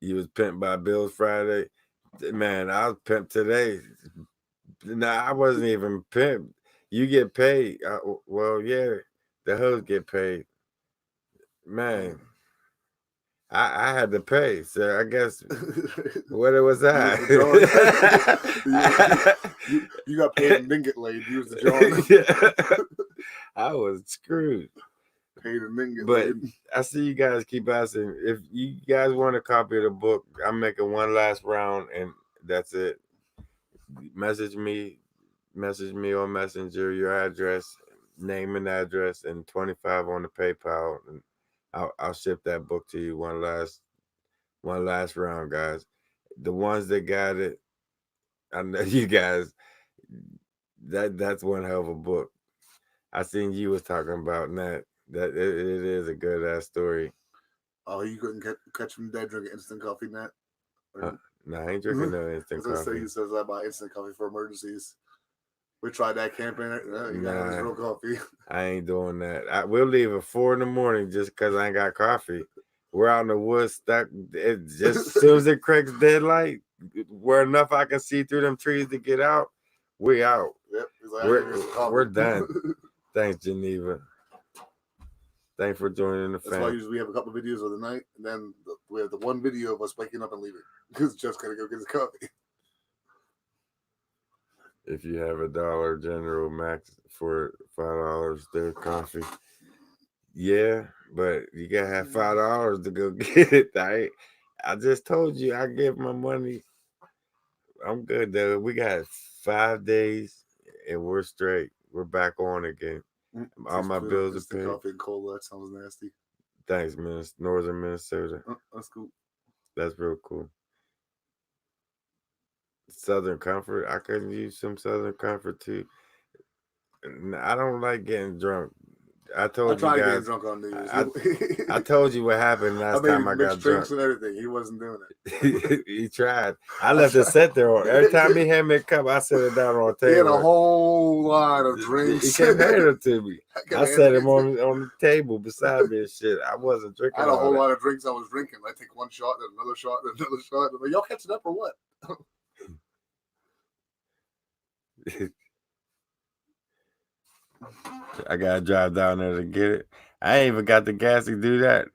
[SPEAKER 1] You was pimped by Bills Friday. Man, I was pimped today. Nah, I wasn't even pimped. You get paid. Well, yeah, the hoes get paid. Man, I had to pay, so I guess what it was that?
[SPEAKER 3] You got paid and didn't get laid. You was the John.
[SPEAKER 1] I was screwed.
[SPEAKER 3] Paid and didn't get
[SPEAKER 1] But
[SPEAKER 3] laid.
[SPEAKER 1] I see you guys keep asking. If you guys want a copy of the book, I'm making one last round, and that's it. Message me on Messenger, your address, name and address, and 25 on the PayPal, and I'll ship that book to you one last round, guys. The ones that got it, I know you guys. That's one hell of a book. I seen you was talking about that. That it is a good ass story.
[SPEAKER 3] Oh, you couldn't catch him dead drinking instant coffee, Nat?
[SPEAKER 1] No, I ain't drinking no instant coffee.
[SPEAKER 3] He says I buy instant coffee for emergencies. We tried that campaign. You got his real coffee.
[SPEAKER 1] I ain't doing that. We'll leave at 4 a.m. just because I ain't got coffee. We're out in the woods stuck. It just as soon as it cracks daylight, where enough I can see through them trees to get out, we out.
[SPEAKER 3] Yep, like,
[SPEAKER 1] we're done. Thanks, Geneva. Thanks for joining the
[SPEAKER 3] family. That's why usually we have a couple of videos of the night, and then we have the one video of us waking up and leaving because Jeff's gonna go get his coffee.
[SPEAKER 1] If you have a Dollar General Max for $5, their coffee. Yeah, but you gotta have $5 to go get it. I just told you I give my money. I'm good though. We got 5 days and we're straight. We're back on again. All my bills are paid.
[SPEAKER 3] Coffee and cola. That sounds nasty.
[SPEAKER 1] Thanks, Northern Minnesota.
[SPEAKER 3] That's cool.
[SPEAKER 1] That's real cool. Southern Comfort. I could use some Southern Comfort too. I don't like getting drunk. I told you guys.
[SPEAKER 3] Drunk on New Year's.
[SPEAKER 1] I told you what happened last time I got drunk.
[SPEAKER 3] And everything. He wasn't doing it.
[SPEAKER 1] He tried. I left it set there. Every time he had me a cup, I set it down on the table.
[SPEAKER 3] He had a whole lot of drinks.
[SPEAKER 1] He can't hand it to me. I set him on the table beside me and shit. I wasn't drinking.
[SPEAKER 3] I had a whole lot of drinks I was drinking. I take one shot, then another shot, then another shot. I'm like, y'all catching up or what?
[SPEAKER 1] I gotta drive down there to get it. I ain't even got the gas to do that.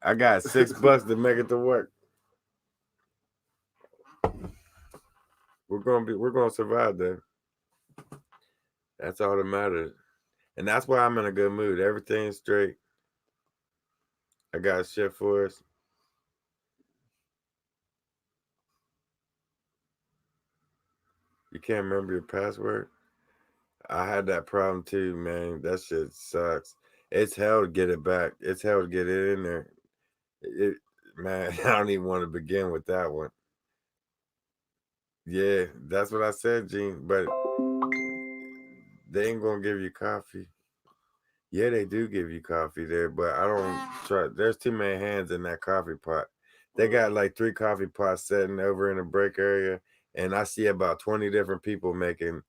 [SPEAKER 1] I got $6 to make it to work. We're gonna survive there. That's all that matters. And that's why I'm in a good mood. Everything's straight. I got shit for us. You can't remember your password? I had that problem too, man. That shit sucks. It's hell to get it back. It's hell to get it in there. Man, I don't even want to begin with that one. Yeah, that's what I said, Gene. But they ain't gonna give you coffee. Yeah, they do give you coffee there, but I don't try. There's too many hands in that coffee pot. They got like 3 coffee pots sitting over in the break area, and I see about 20 different people making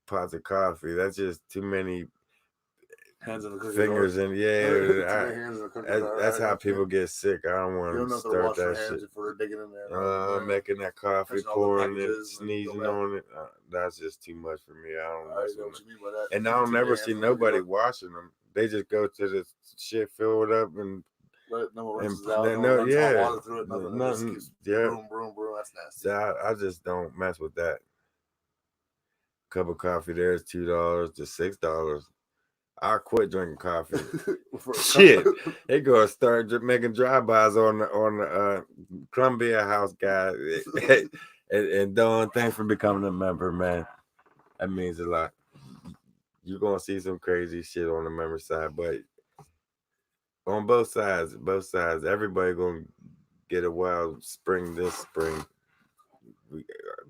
[SPEAKER 1] pots of coffee. That's just too many
[SPEAKER 3] hands in the
[SPEAKER 1] fingers and that's how people get sick. I don't want to start that shit.
[SPEAKER 3] Digging in there,
[SPEAKER 1] making that coffee, pouring it, sneezing on it. That's just too much for me. I don't know what you mean by that. And I don't never see nobody washing them. They just go to the shit, fill it up, and nothing. Yeah,
[SPEAKER 3] broom. That's nasty.
[SPEAKER 1] I just don't mess with that. Cup of coffee there is $2 to $6. I quit drinking coffee. Shit, they gonna start making drive-bys on the Columbia House guy. And Dawn, thanks for becoming a member, man. That means a lot. You're gonna see some crazy shit on the member side, but on both sides, everybody gonna get a wild spring this spring.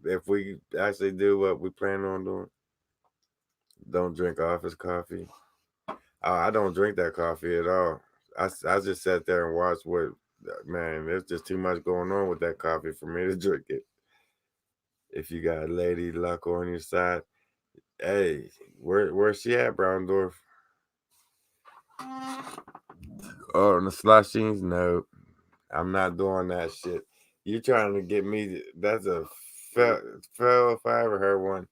[SPEAKER 1] If we actually do what we plan on doing, don't drink office coffee. I don't drink that coffee at all. I just sat there and watched what, man, there's just too much going on with that coffee for me to drink it. If you got Lady Luck on your side, hey, where's she at, Browndorf? Oh, on the slushings? No, I'm not doing that shit. You trying to get me? That's a fail. If I ever heard one,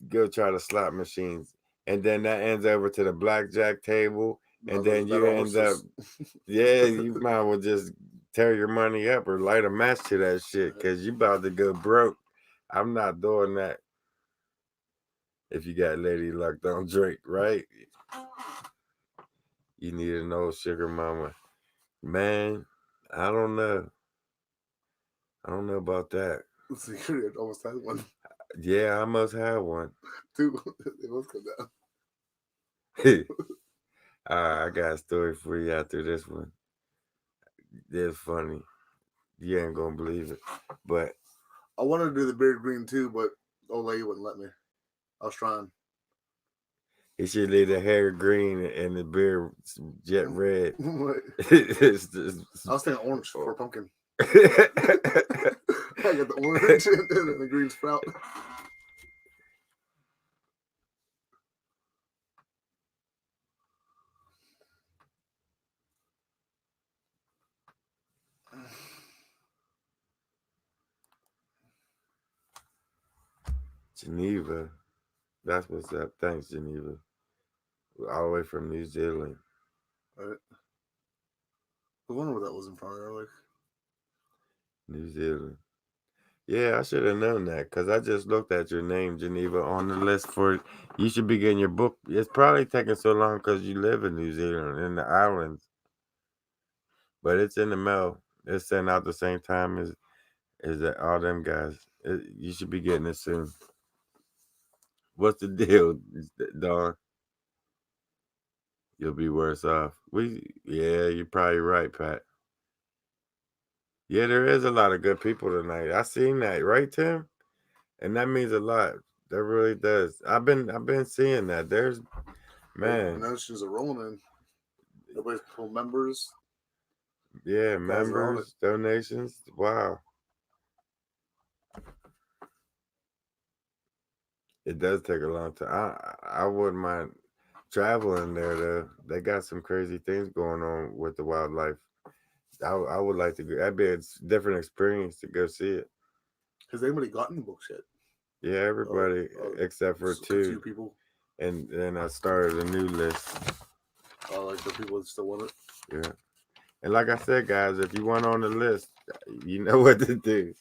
[SPEAKER 1] go try the slot machines, and then that ends over to the blackjack table, and then you end up, yeah, you might as well just tear your money up or light a match to that shit because you about to go broke. I'm not doing that. If you got Lady Luck, don't drink, right? You need an old sugar mama. Man, I don't know. I don't know about that.
[SPEAKER 3] So you almost had one.
[SPEAKER 1] Yeah, I must have one.
[SPEAKER 3] Two. They both come down.
[SPEAKER 1] I got a story for you after this one. It's funny. You ain't gonna believe it. But
[SPEAKER 3] I wanted to do the beard green too, but old lady wouldn't let me. I was trying.
[SPEAKER 1] he should leave the hair green and the beard jet red.
[SPEAKER 3] It's I was thinking orange for pumpkin. I got the orange and the green sprout.
[SPEAKER 1] Geneva. That's what's up. Thanks, Geneva. All the way from New Zealand.
[SPEAKER 3] Right. I wonder what that was in front of her, like.
[SPEAKER 1] New Zealand. Yeah, I should have known that because I just looked at your name, Geneva, on the list for. You should be getting your book. It's probably taking so long because you live in New Zealand, in the islands. But it's in the mail. It's sent out the same time as all them guys. You should be getting it soon. What's the deal, Dawn? You'll be worse off. Yeah, you're probably right, Pat. Yeah, there is a lot of good people tonight. I seen that, right, Tim? And that means a lot. That really does. I've been seeing that. There's, man.
[SPEAKER 3] Donations are rolling in. Everybody's full members.
[SPEAKER 1] Yeah, members, donations. Wow. It does take a long time. I wouldn't mind traveling there though. They got some crazy things going on with the wildlife. I would like to go. That'd be a different experience to go see it.
[SPEAKER 3] Has anybody gotten the books yet?
[SPEAKER 1] Yeah, everybody except for two
[SPEAKER 3] people.
[SPEAKER 1] And then I started a new list.
[SPEAKER 3] Like the people that still want it.
[SPEAKER 1] Yeah. And like I said, guys, if you want on the list, you know what to do.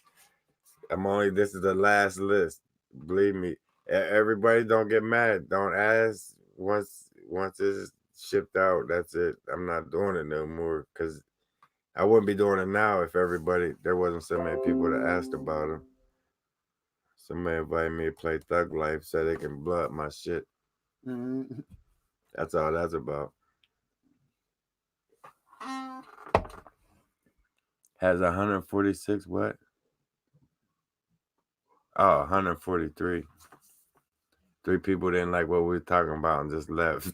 [SPEAKER 1] This is the last list. Believe me. Everybody don't get mad. Don't ask. Once it's shipped out, that's it. I'm not doing it no more because I wouldn't be doing it now if there wasn't so many people that asked about them. Somebody invited me to play Thug Life so they can blow up my shit.
[SPEAKER 3] Mm-hmm.
[SPEAKER 1] That's all that's about. Has 146 what? Oh, 143. 3 people didn't like what we were talking about and just left.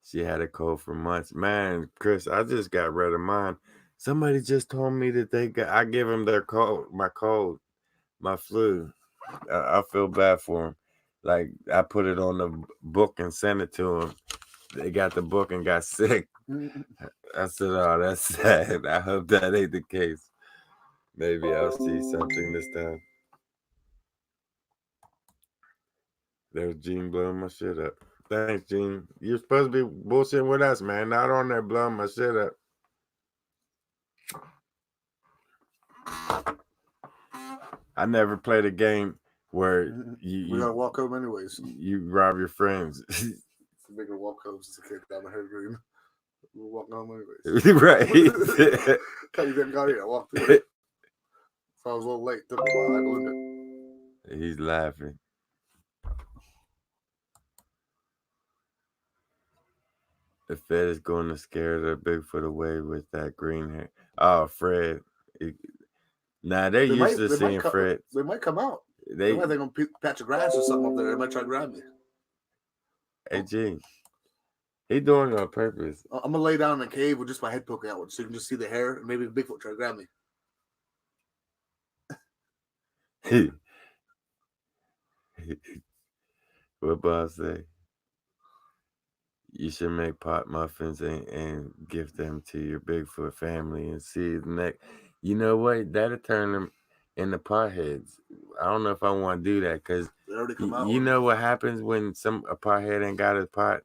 [SPEAKER 1] She had a cold for months. Man, Chris, I just got rid of mine. Somebody just told me that I give them their cold, my flu. I feel bad for them. Like, I put it on the book and sent it to them. They got the book and got sick. I said, oh, that's sad. I hope that ain't the case. Maybe I'll see something this time. There's Gene blowing my shit up. Thanks, Gene. You're supposed to be bullshitting with us, man. Not on there blowing my shit up. I never played a game where
[SPEAKER 3] we gotta walk home anyways.
[SPEAKER 1] You rob your friends.
[SPEAKER 3] It's a bigger walk home since I came down the hair green. We're walking home anyways.
[SPEAKER 1] Right.
[SPEAKER 3] You didn't got here. I walked through it. So I was a little late. Took a while. I ballooned it.
[SPEAKER 1] He's laughing. The Fed is going to scare the Bigfoot away with that green hair. Oh, Fred. Nah, they're used to seeing Fred.
[SPEAKER 3] They might come out. They might think I'm patch of grass or something up there. They might try to grab me.
[SPEAKER 1] Hey, G. He doing it on purpose.
[SPEAKER 3] I'm gonna lay down in a cave with just my head poking out, so you can just see the hair, and maybe the Bigfoot try to grab me.
[SPEAKER 1] What Bob say? You should make pot muffins and give them to your Bigfoot family and see the next. You know what? That'll turn them into potheads. I don't know if I want to do that because you know what happens when a pothead ain't got his pot.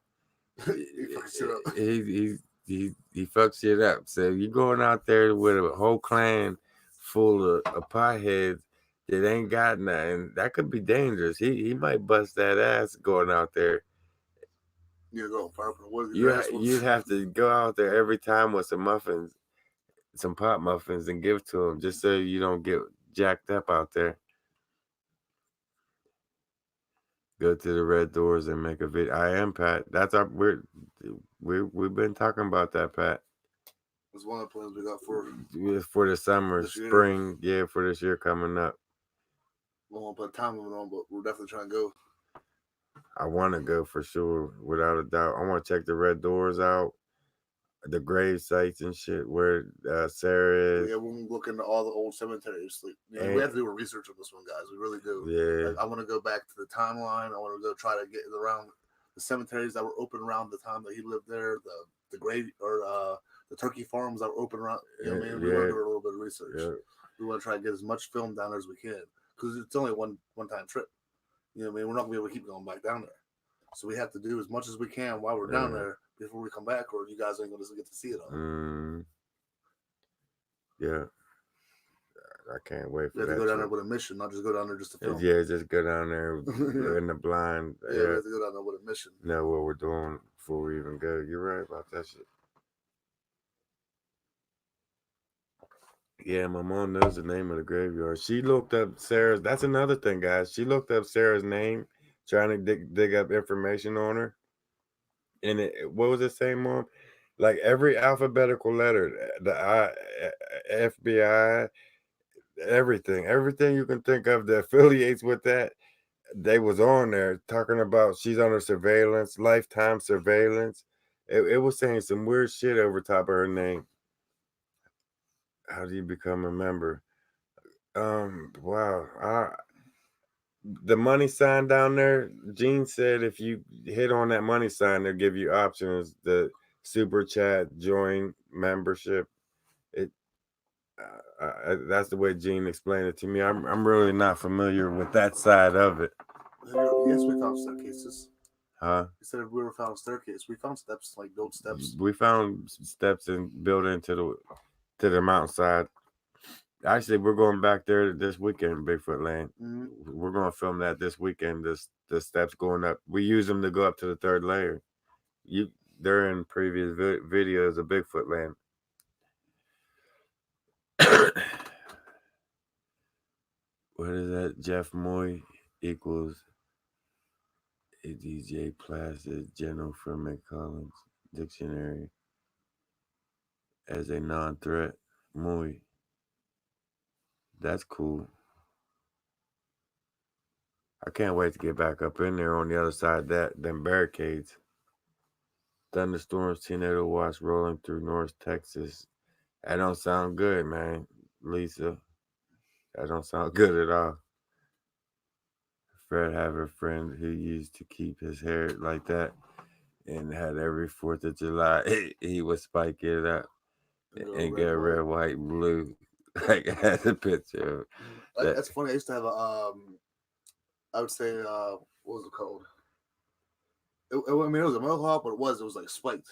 [SPEAKER 1] he fucks shit up. So you're going out there with a whole clan full of potheads that ain't got nothing. That could be dangerous. He might bust that ass going out there. You'd have to go out there every time with some muffins, some pot muffins, and give to them just so you don't get jacked up out there. Go to the Red Doors and make a video. I am Pat. That's our we've been talking about that, Pat.
[SPEAKER 3] That's one of the plans we got
[SPEAKER 1] for the summer, spring, for this year coming up.
[SPEAKER 3] We won't put time limit on, but we're definitely trying to go.
[SPEAKER 1] I want to go for sure, without a doubt. I want to check the Red Doors out, the grave sites and shit where Sarah is.
[SPEAKER 3] Yeah, we'll look into all the old cemeteries. We have to do a research on this one, guys. We really do.
[SPEAKER 1] Yeah.
[SPEAKER 3] I want to go back to the timeline. I want to go try to get around the cemeteries that were open around the time that he lived there, the grave or the turkey farms that were open around. We want to do a little bit of research. Yeah. We want to try to get as much film down there as we can because it's only a one-time trip. We're not going to be able to keep going back down there. So we have to do as much as we can while we're down there before we come back, or you guys ain't going to get to see it all.
[SPEAKER 1] Yeah. I can't wait for that.
[SPEAKER 3] You have to go down there with a mission, not just go down there just to film.
[SPEAKER 1] Yeah, just go down there in the blind.
[SPEAKER 3] We have to go down there with a mission.
[SPEAKER 1] Know what we're doing before we even go. You're right about that shit. Yeah, my mom knows the name of the graveyard. She looked up Sarah's. That's another thing, guys. She looked up Sarah's name, trying to dig up information on her. And what was it saying, Mom? Like every alphabetical letter, the I, FBI, everything you can think of that affiliates with that, they was on there talking about she's under surveillance, lifetime surveillance. It was saying some weird shit over top of her name. How do you become a member? Wow. The money sign down there, Gene said if you hit on that money sign, they'll give you options. The super chat, join membership. That's the way Gene explained it to me. I'm really not familiar with that side of it.
[SPEAKER 3] Yes, we found staircases.
[SPEAKER 1] Huh?
[SPEAKER 3] He said we were found staircase. We found steps, like built steps.
[SPEAKER 1] We found steps and built into the mountainside. Actually, we're going back there this weekend, Bigfoot Land. Mm-hmm. We're going to film that this weekend. The steps going up. We use them to go up to the third layer. They're in previous videos of Bigfoot Land. What is that? Jeff Moy equals a DJ Placid General from McCollins Dictionary as a non-threat. Moy. That's cool. I can't wait to get back up in there on the other side of them barricades. Thunderstorms, tornado watch rolling through North Texas. That don't sound good, man, Lisa. That don't sound good at all. Fred have a friend who used to keep his hair like that and had every 4th of July, he would spike it up and get red, white, blue. Like I had a picture.
[SPEAKER 3] That's funny. I used to have a, I would say, what was it called? It was a mohawk, but it was like spiked.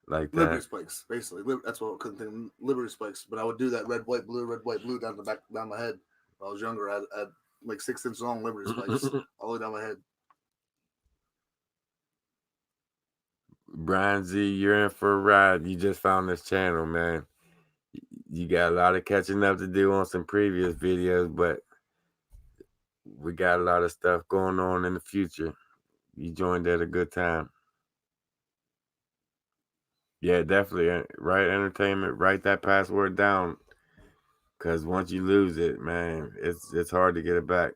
[SPEAKER 1] Like that.
[SPEAKER 3] Liberty spikes, basically. That's what I couldn't think. Liberty spikes. But I would do that red, white, blue down the back, down my head. When I was younger, I had like 6 inches long Liberty spikes all the way down my head. Brian
[SPEAKER 1] Z, you're in for a ride. You just found this channel, man. You got a lot of catching up to do on some previous videos, but we got a lot of stuff going on in the future. You joined at a good time. Yeah, definitely. Write entertainment. Write that password down, because once you lose it, man, it's hard to get it back.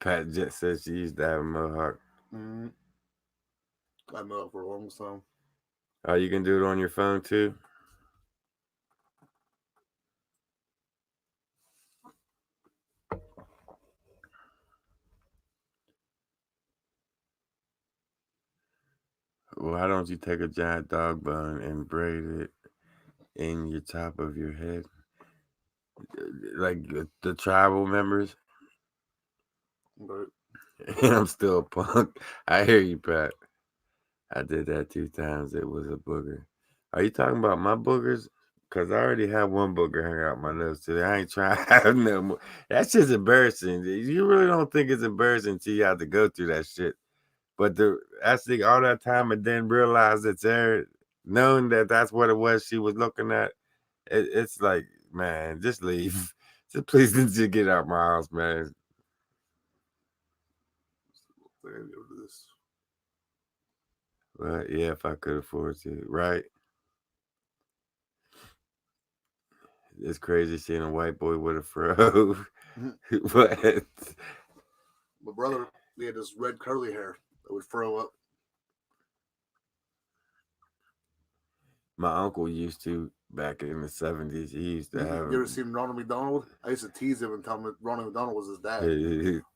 [SPEAKER 1] Pat Jet says she used to have a mohawk.
[SPEAKER 3] Mm-hmm. I've known it for a long time.
[SPEAKER 1] Oh, you can do it on your phone too? Why don't you take a giant dog bone and braid it in your top of your head? Like the tribal members?
[SPEAKER 3] Right.
[SPEAKER 1] I'm still a punk. I hear you, Pat. I did that 2 times. It was a booger. Are you talking about my boogers? Because I already have one booger hanging out my nose today. I ain't trying to have no more. That's just embarrassing. You really don't think it's embarrassing until you have to go through that shit. But actually all that time and then realize it's there, knowing that that's what it was she was looking at, it's like, man, just leave. Just please just get out my house, man. But yeah, if I could afford to, right? It's crazy seeing a white boy with a fro. But
[SPEAKER 3] my brother, he had this red curly hair that would fro up.
[SPEAKER 1] My uncle used to back in the 70s. He used to have.
[SPEAKER 3] You ever seen Ronald McDonald? I used to tease him and tell him Ronald McDonald was his dad.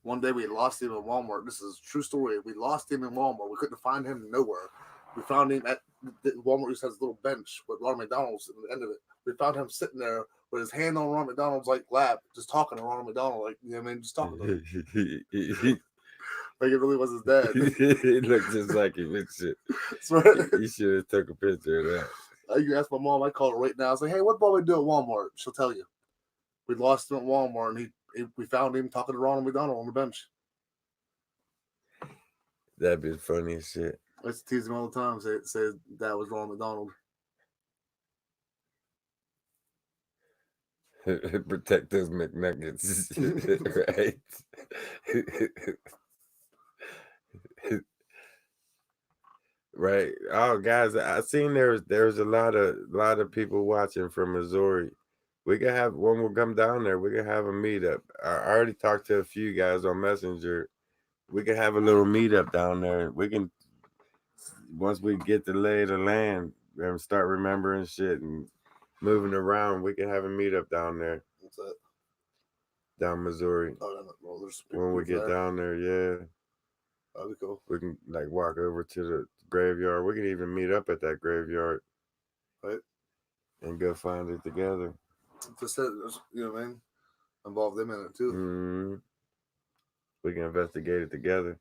[SPEAKER 3] One day we lost him in Walmart. This is a true story. We lost him in Walmart. We couldn't find him nowhere. We found him at Walmart. Used to have this little bench with Ronald McDonald's at the end of it. We found him sitting there with his hand on Ronald McDonald's like lap, just talking to Ronald McDonald, like, you know what I mean, just talking to him. Like it really was his dad.
[SPEAKER 1] It looked just like him and shit. You should have took a picture of that.
[SPEAKER 3] You can ask my mom. I call her right now. I was like, "Hey, what boy we do at Walmart?" She'll tell you. We lost him at Walmart, and we found him talking to Ronald McDonald on the bench.
[SPEAKER 1] That'd be funny as shit.
[SPEAKER 3] I used to tease him all the time. Say that was Ronald McDonald.
[SPEAKER 1] Protect those McNuggets, right? Right. Oh, guys, I seen there's a lot of people watching from Missouri. We can have, when we come down there, we can have a meetup. I already talked to a few guys on Messenger. We can have a little meetup down there. We can, once we get the lay of the land and start remembering shit and moving around, we can have a meetup down there.
[SPEAKER 3] What's that?
[SPEAKER 1] Down Missouri.
[SPEAKER 3] Oh, well, there's
[SPEAKER 1] when we get down there, yeah.
[SPEAKER 3] That'd be cool.
[SPEAKER 1] We can like walk over to the graveyard. We can even meet up at that graveyard,
[SPEAKER 3] right?
[SPEAKER 1] And go find it together.
[SPEAKER 3] Just you know what I mean? Involve them in it too.
[SPEAKER 1] Mm-hmm. We can investigate it together,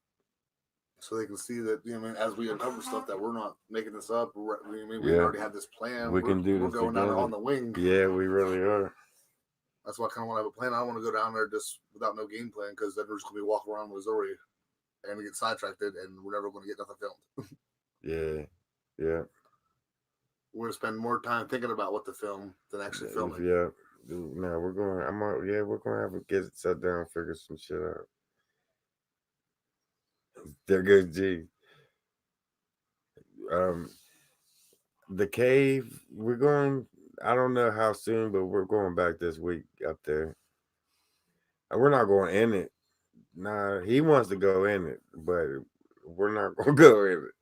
[SPEAKER 3] so they can see that, you know what I mean, as we uncover stuff that we're not making this up. You know what I mean? We already have this plan.
[SPEAKER 1] We can do this.
[SPEAKER 3] We're going down on the wing.
[SPEAKER 1] Yeah, we really are.
[SPEAKER 3] That's why I kind of want to have a plan. I don't want to go down there just without no game plan, because then we're just gonna be walking around Missouri and get sidetracked, and we're never going to get nothing filmed.
[SPEAKER 1] Yeah.
[SPEAKER 3] We're going to spend more time thinking about what to film than actually filming.
[SPEAKER 1] Yeah. No, we're going. We're going to have to get set down and figure some shit out. They're good, G. The cave. We're going. I don't know how soon, but we're going back this week up there. And we're not going in it. Nah, he wants to go in it, but we're not going to go in it.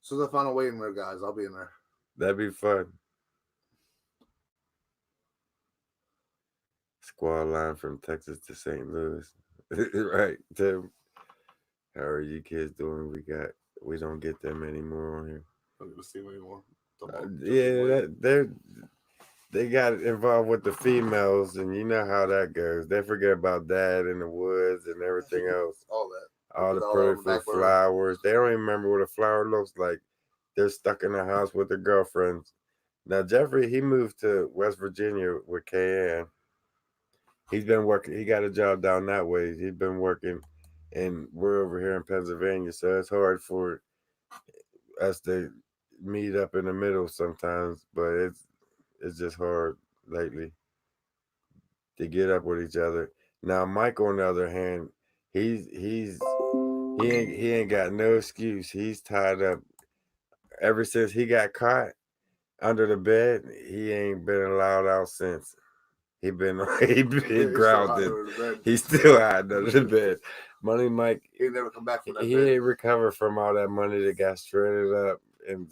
[SPEAKER 3] So they'll find a way in there, guys. I'll be in there.
[SPEAKER 1] That'd be fun. Squad line from Texas to St. Louis. Right, Tim? How are you kids doing? We don't get them anymore on here.
[SPEAKER 3] I don't get to see them anymore.
[SPEAKER 1] They got involved with the females, and you know how that goes. They forget about dad in the woods and everything else.
[SPEAKER 3] All that.
[SPEAKER 1] All the beautiful flowers. They don't even remember what a flower looks like. They're stuck in the house with their girlfriends. Now, Jeffrey, he moved to West Virginia with KN. He's been working. He got a job down that way. He's been working, and we're over here in Pennsylvania, so it's hard for us to meet up in the middle sometimes, but it's just hard lately to get up with each other. Now Mike, on the other hand, he ain't got no excuse. He's tied up ever since he got caught under the bed. He ain't been allowed out since. He been grounded. He's still hiding under the bed. Money Mike,
[SPEAKER 3] he never come back from that
[SPEAKER 1] he
[SPEAKER 3] bed.
[SPEAKER 1] ain't recovered from all that money that got shredded up, and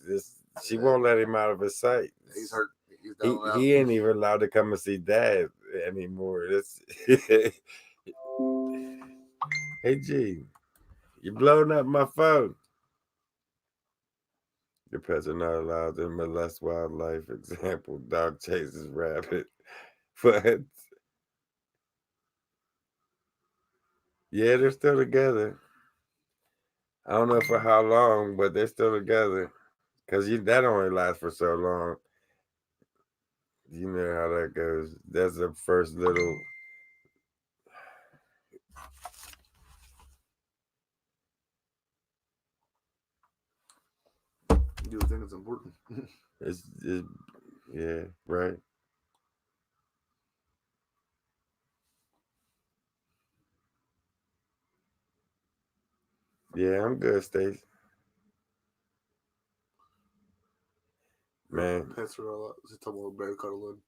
[SPEAKER 1] she won't let him out of his sight.
[SPEAKER 3] He's hurt. He's down and out.
[SPEAKER 1] He ain't even allowed to come and see Dad anymore. Hey G, you blowing up my phone. Your pets are not allowed to molest wildlife. Example: dog chases rabbit. But yeah, they're still together. I don't know for how long, but they're still together. Cause that only lasts for so long. You know how that goes. That's the first little.
[SPEAKER 3] You would think it's important.
[SPEAKER 1] It's yeah, right. Yeah, I'm good, Stace. Man,
[SPEAKER 3] pets are a lot. She's talking about bear cuddling.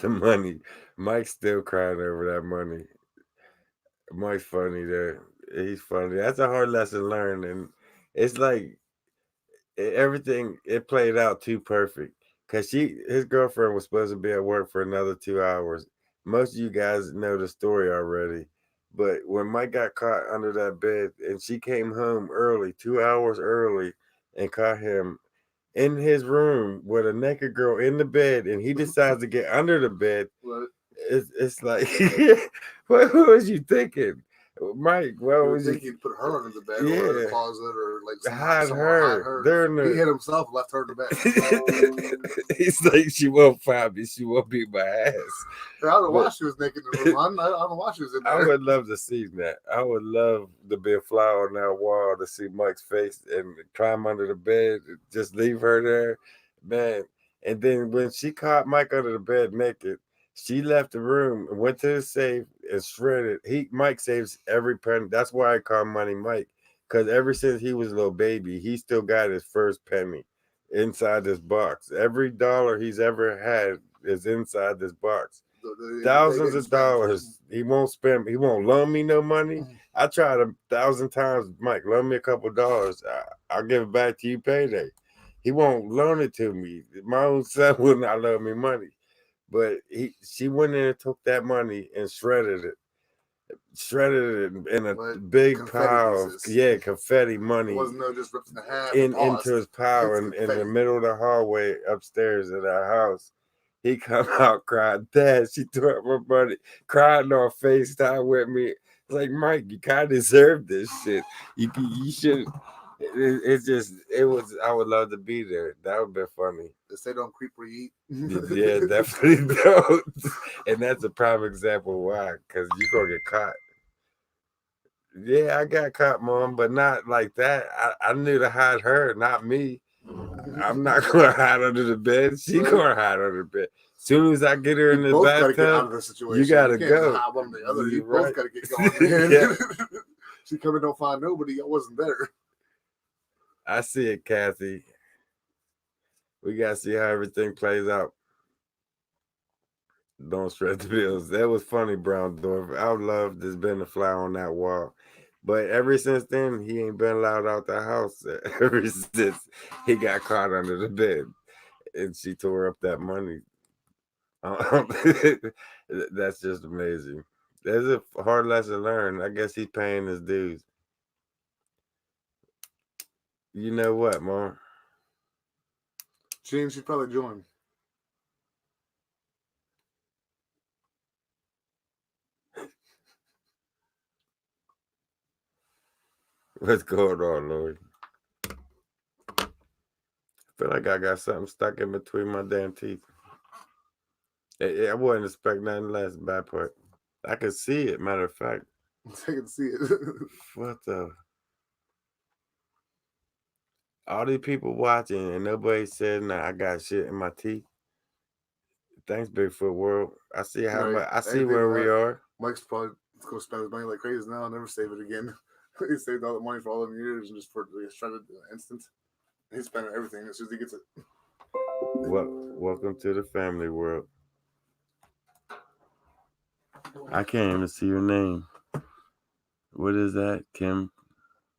[SPEAKER 1] The money. Mike's still crying over that money. Mike's funny there. He's funny. That's a hard lesson learned, and it's like everything. It played out too perfect because his girlfriend was supposed to be at work for another 2 hours. Most of you guys know the story already, but when Mike got caught under that bed, and she came home early, 2 hours early, and caught him in his room with a naked girl in the bed, and he decides to get under the bed. It's like, what was you thinking, Mike? What was you
[SPEAKER 3] thinking? Put her under the bed, or in the closet, or like
[SPEAKER 1] hide her.
[SPEAKER 3] He hit himself, left her in the bed.
[SPEAKER 1] He's like, she won't find me. She won't beat my ass.
[SPEAKER 3] I don't know why she was naked in the room. I don't know why she was in there.
[SPEAKER 1] I would love to see that. I would love to be a fly on that wall to see Mike's face and climb under the bed, just leave her there, man. And then when she caught Mike under the bed naked, she left the room and went to the safe and shredded. Mike saves every penny. That's why I call Money Mike, because ever since he was a little baby, he still got his first penny inside this box. Every dollar he's ever had is inside this box. Thousands of dollars. He won't spend. He won't loan me no money. I tried 1,000 times. Mike, loan me a couple dollars. I'll give it back to you payday. He won't loan it to me. My own son will not loan me money. But she went in and took that money and shredded it in a big pile. Yeah, confetti money.
[SPEAKER 3] It wasn't no just ripped in half.
[SPEAKER 1] Into his pile in the middle of the hallway upstairs at our house. He come out crying, Dad, she threw up my money, crying on FaceTime with me. It's like, Mike, you kind of deserve this shit. You should. It was. I would love to be there. That would be funny.
[SPEAKER 3] They say don't creep where you eat.
[SPEAKER 1] Yeah, definitely don't. And that's a prime example why, because you're gonna get caught. Yeah, I got caught, Mom, but not like that. I knew to hide her, not me. I'm not gonna hide under the bed. She gonna hide under the bed. As soon as I get her in the bathtub, you gotta go.
[SPEAKER 3] One or the other. You both gotta get going. Yeah. She come and don't find nobody. I wasn't there.
[SPEAKER 1] I see it, Kathy. We gotta see how everything plays out. Don't shred the bills. That was funny, Brown Dwarf. I would love to been a fly on that wall. But ever since then, he ain't been allowed out the house. Ever since he got caught under the bed, and she tore up that money. That's just amazing. There's a hard lesson learned. I guess he's paying his dues. You know what, Mom?
[SPEAKER 3] She should probably join.
[SPEAKER 1] What's going on, Lord? I feel like I got something stuck in between my damn teeth. I wouldn't expect nothing less, bad part. I can see it, matter of fact.
[SPEAKER 3] I can see it.
[SPEAKER 1] What the? all these people watching and nobody said nah, I got shit in my teeth. Thanks, Bigfoot World. I see how
[SPEAKER 3] Right.
[SPEAKER 1] much. I see where we are.
[SPEAKER 3] Mike's probably going to spend his money like crazy now and never save it again. He saved all the money for all them years and just for to try to do an instant. He's spending everything as soon as he gets it.
[SPEAKER 1] Welcome to the family world. I can't even see your name. What is that, Kim?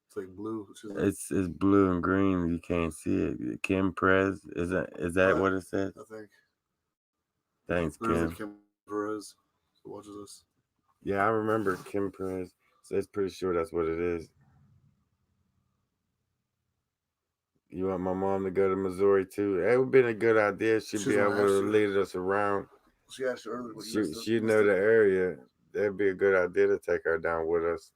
[SPEAKER 3] It's like blue.
[SPEAKER 1] It's blue and green. You can't see it. Kim Perez. Is that what it says?
[SPEAKER 3] I think.
[SPEAKER 1] Thanks,
[SPEAKER 3] There's
[SPEAKER 1] Kim.
[SPEAKER 3] Kim Perez who watches us.
[SPEAKER 1] Yeah, I remember Kim Perez. So it's pretty sure that's what it is. You want my mom to go to Missouri too? It would have been a good idea. She'd be able to lead us around.
[SPEAKER 3] She asked you earlier.
[SPEAKER 1] She'd know the area. That'd be a good idea to take her down with us.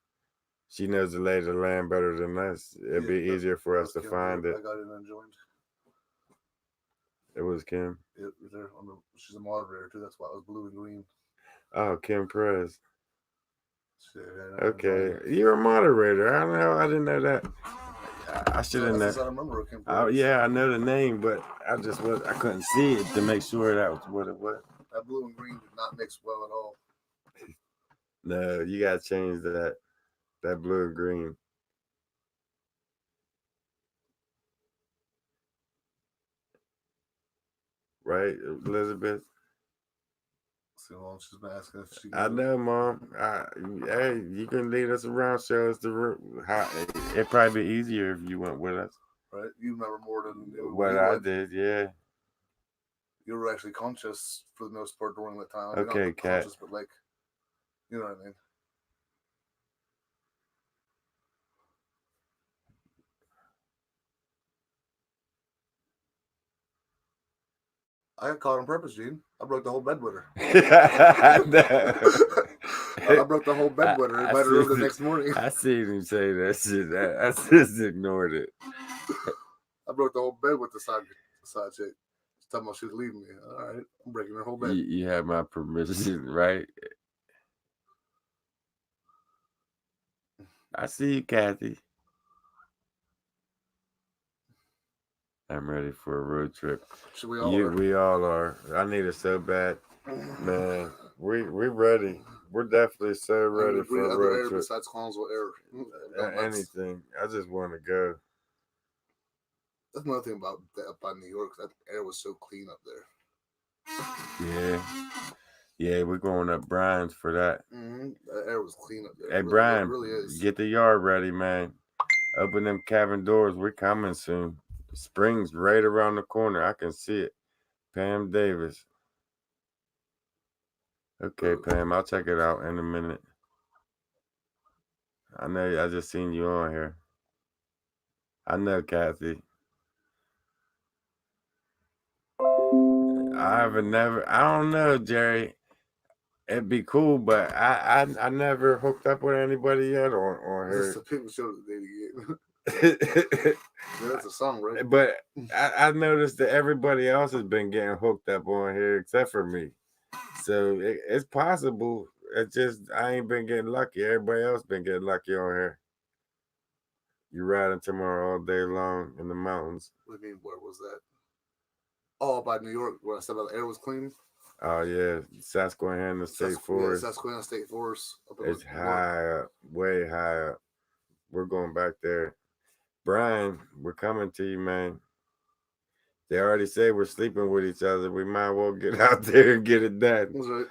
[SPEAKER 1] She knows the lay of the land better than us. It'd be easier for us to find it.
[SPEAKER 3] I got in and joined.
[SPEAKER 1] It was Kim.
[SPEAKER 3] She's a moderator too. That's why it was blue and green.
[SPEAKER 1] Oh, Kim Perez. Okay, you're a moderator. I don't know. I didn't know that. I should have known.
[SPEAKER 3] I remember Kim
[SPEAKER 1] Oh yeah, I know the name, but I couldn't see it to make sure that was what it was.
[SPEAKER 3] That blue and green did not mix well at all.
[SPEAKER 1] No, you gotta change that. That blue and green. Right, Elizabeth?
[SPEAKER 3] So she's been asking if she.
[SPEAKER 1] I know, Mom. Hey, you can lead us around, show us the route. It'd probably be easier if you went with us.
[SPEAKER 3] Right, you remember more than
[SPEAKER 1] what I did. Yeah.
[SPEAKER 3] You were actually conscious for the most part during that time. I mean,
[SPEAKER 1] okay,
[SPEAKER 3] not
[SPEAKER 1] Kat.
[SPEAKER 3] Conscious, but like, you know what I mean. I got caught on purpose, Gene. I broke the whole bed with her. I broke the whole bed with her. I invited her over the next morning.
[SPEAKER 1] I seen him say that shit. I just ignored it.
[SPEAKER 3] I broke the whole bed with the side chick. She's talking about she was leaving me. All right, I'm breaking her whole bed.
[SPEAKER 1] You have my permission, right? I see you, Kathy. I'm ready for a road trip.
[SPEAKER 3] We
[SPEAKER 1] all are. I need it so bad, man. We ready. We're definitely so ready for a road trip.
[SPEAKER 3] Besides Collinsville air,
[SPEAKER 1] anything. I just want to go.
[SPEAKER 3] That's another thing about New York. That air was so clean up
[SPEAKER 1] there. Yeah, we're going up Brian's for that.
[SPEAKER 3] Mm-hmm. The air was clean up there.
[SPEAKER 1] Hey, Brian, really is. Get the yard ready, man. Open them cabin doors. We're coming soon. Spring's right around the corner. I can see it. Pam Davis. Okay, Pam, I'll check it out in a minute. I know I just seen you on here. I know, Kathy. I don't know, Jerry. It'd be cool, but I never hooked up with anybody yet on her.
[SPEAKER 3] It's a people show that they get. That's a song, right?
[SPEAKER 1] But I noticed that everybody else has been getting hooked up on here except for me. So it's possible. It's just I ain't been getting lucky. Everybody else been getting lucky on here. You riding tomorrow all day long in the mountains.
[SPEAKER 3] What do you mean? Where was that? Oh, by New York, where I said the air was clean.
[SPEAKER 1] Oh yeah, Susquehanna State Forest.
[SPEAKER 3] Yeah, Susquehanna State Forest.
[SPEAKER 1] It's high up, way high up. We're going back there. Brian, we're coming to you, man. They already say we're sleeping with each other. We might as well get out there and get it done.
[SPEAKER 3] That's right.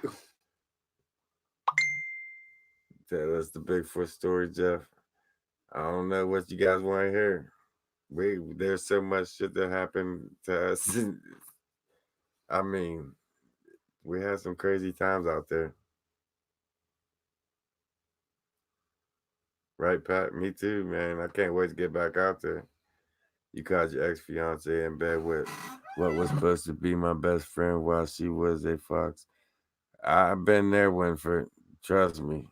[SPEAKER 1] Tell us the Bigfoot story, Jeff. I don't know what you guys want to hear. There's so much shit that happened to us. I mean, we had some crazy times out there. Right, Pat? Me too, man. I can't wait to get back out there. You caught your ex-fiance in bed with what was supposed to be my best friend while she was a fox. I've been there, Winford. Trust me.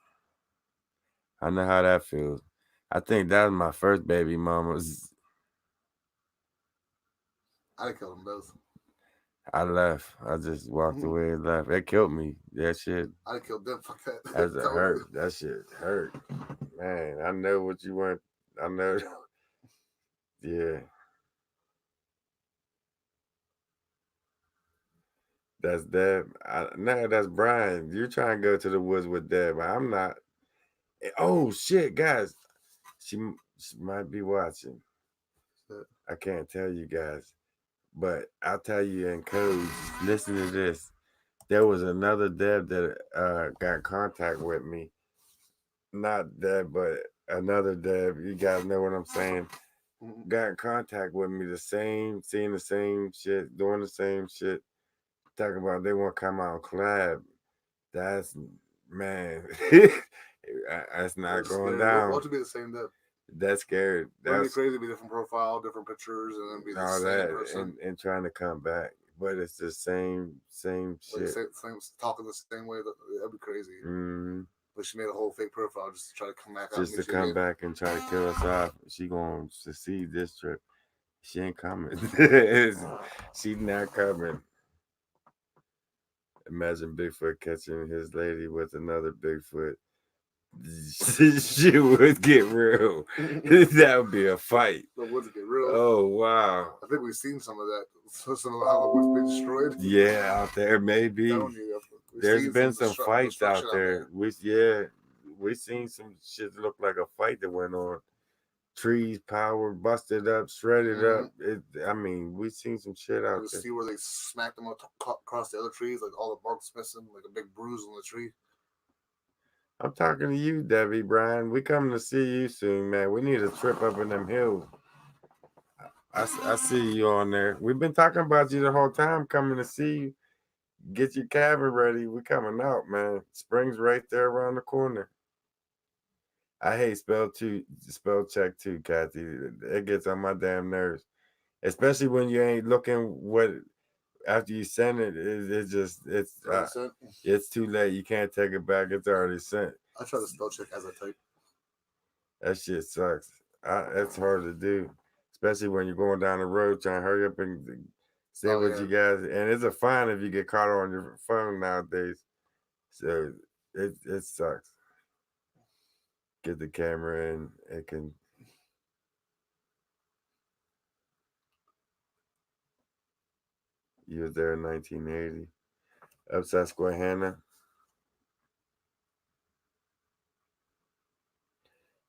[SPEAKER 1] I know how that feels. I think that was my first baby mama's.
[SPEAKER 3] I'd kill them both.
[SPEAKER 1] I left. I just walked away and left. It killed me. That shit.
[SPEAKER 3] I'd kill them. Fuck that.
[SPEAKER 1] That's a hurt. That shit hurt. Man, I know what you want. I know. Yeah. That's Deb. No, that's Brian. You're trying to go to the woods with Deb. I'm not. Oh shit, guys. She might be watching. I can't tell you guys, but I'll tell you in code. Listen to this. There was another Deb that got in contact with me. Not Deb, but another Deb. You guys know what I'm saying. Got in contact with me, seeing the same shit, doing the same shit, talking about they want to come out and collab. That's man, that's not going down.
[SPEAKER 3] What to be the same Deb?
[SPEAKER 1] That's scary.
[SPEAKER 3] That'd be crazy to be different profile, different pictures, and then be the same person.
[SPEAKER 1] And trying to come back, but it's the same shit.
[SPEAKER 3] Same, talking the same way. That'd be crazy.
[SPEAKER 1] Mm-hmm.
[SPEAKER 3] But she made a whole fake profile just to try to come back.
[SPEAKER 1] Just to come back and try to kill us off. She gonna succeed this trip. She ain't coming. She not coming. Imagine Bigfoot catching his lady with another Bigfoot. She would get real. That would be a fight.
[SPEAKER 3] The woods get real.
[SPEAKER 1] Oh wow!
[SPEAKER 3] I think we've seen some of that. Some of how the woods been destroyed.
[SPEAKER 1] Yeah, out there maybe. There's been some fights out there. We seen some shit look like a fight that went on. Trees, power, busted up, shredded up. I mean, we seen some shit out there.
[SPEAKER 3] See where they smacked them across the other trees, like all the bark's missing, like a big bruise on the tree.
[SPEAKER 1] I'm talking to you, Debbie, Brian. We coming to see you soon, man. We need a trip up in them hills. I see you on there. We've been talking about you the whole time, coming to see you. Get your cabin ready. We coming out, man. Spring's right there around the corner. I hate spell check too, Kathy. It gets on my damn nerves, especially when you ain't looking what after you send it. It's too late. You can't take it back. It's already sent.
[SPEAKER 3] I try to spell check as I type.
[SPEAKER 1] That shit sucks. It's hard to do, especially when you're going down the road trying to hurry up and see what you guys. And it's a fine if you get caught on your phone nowadays. So it sucks. Get the camera in. It can. You was there in 1980. Up Susquehanna.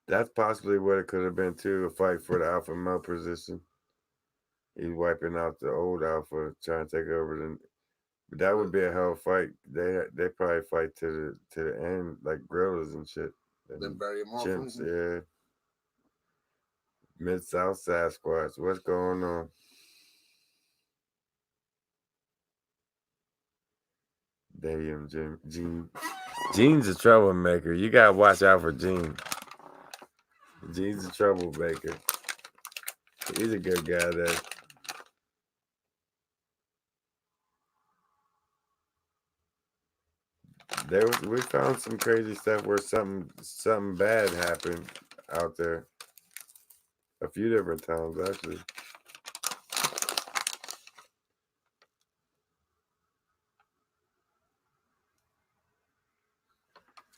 [SPEAKER 1] That's possibly what it could have been too, a fight for the alpha male position. He's wiping out the old alpha, trying to take over but that would be a hell fight. They probably fight to the end, like gorillas and shit.
[SPEAKER 3] Then bury him off.
[SPEAKER 1] Chimps, yeah. Mid-South Sasquatch. What's going on? Damn, Gene. Gene's a troublemaker. You gotta watch out for Gene. Gene's a troublemaker. He's a good guy, though. We found some crazy stuff where something bad happened out there. A few different times, actually.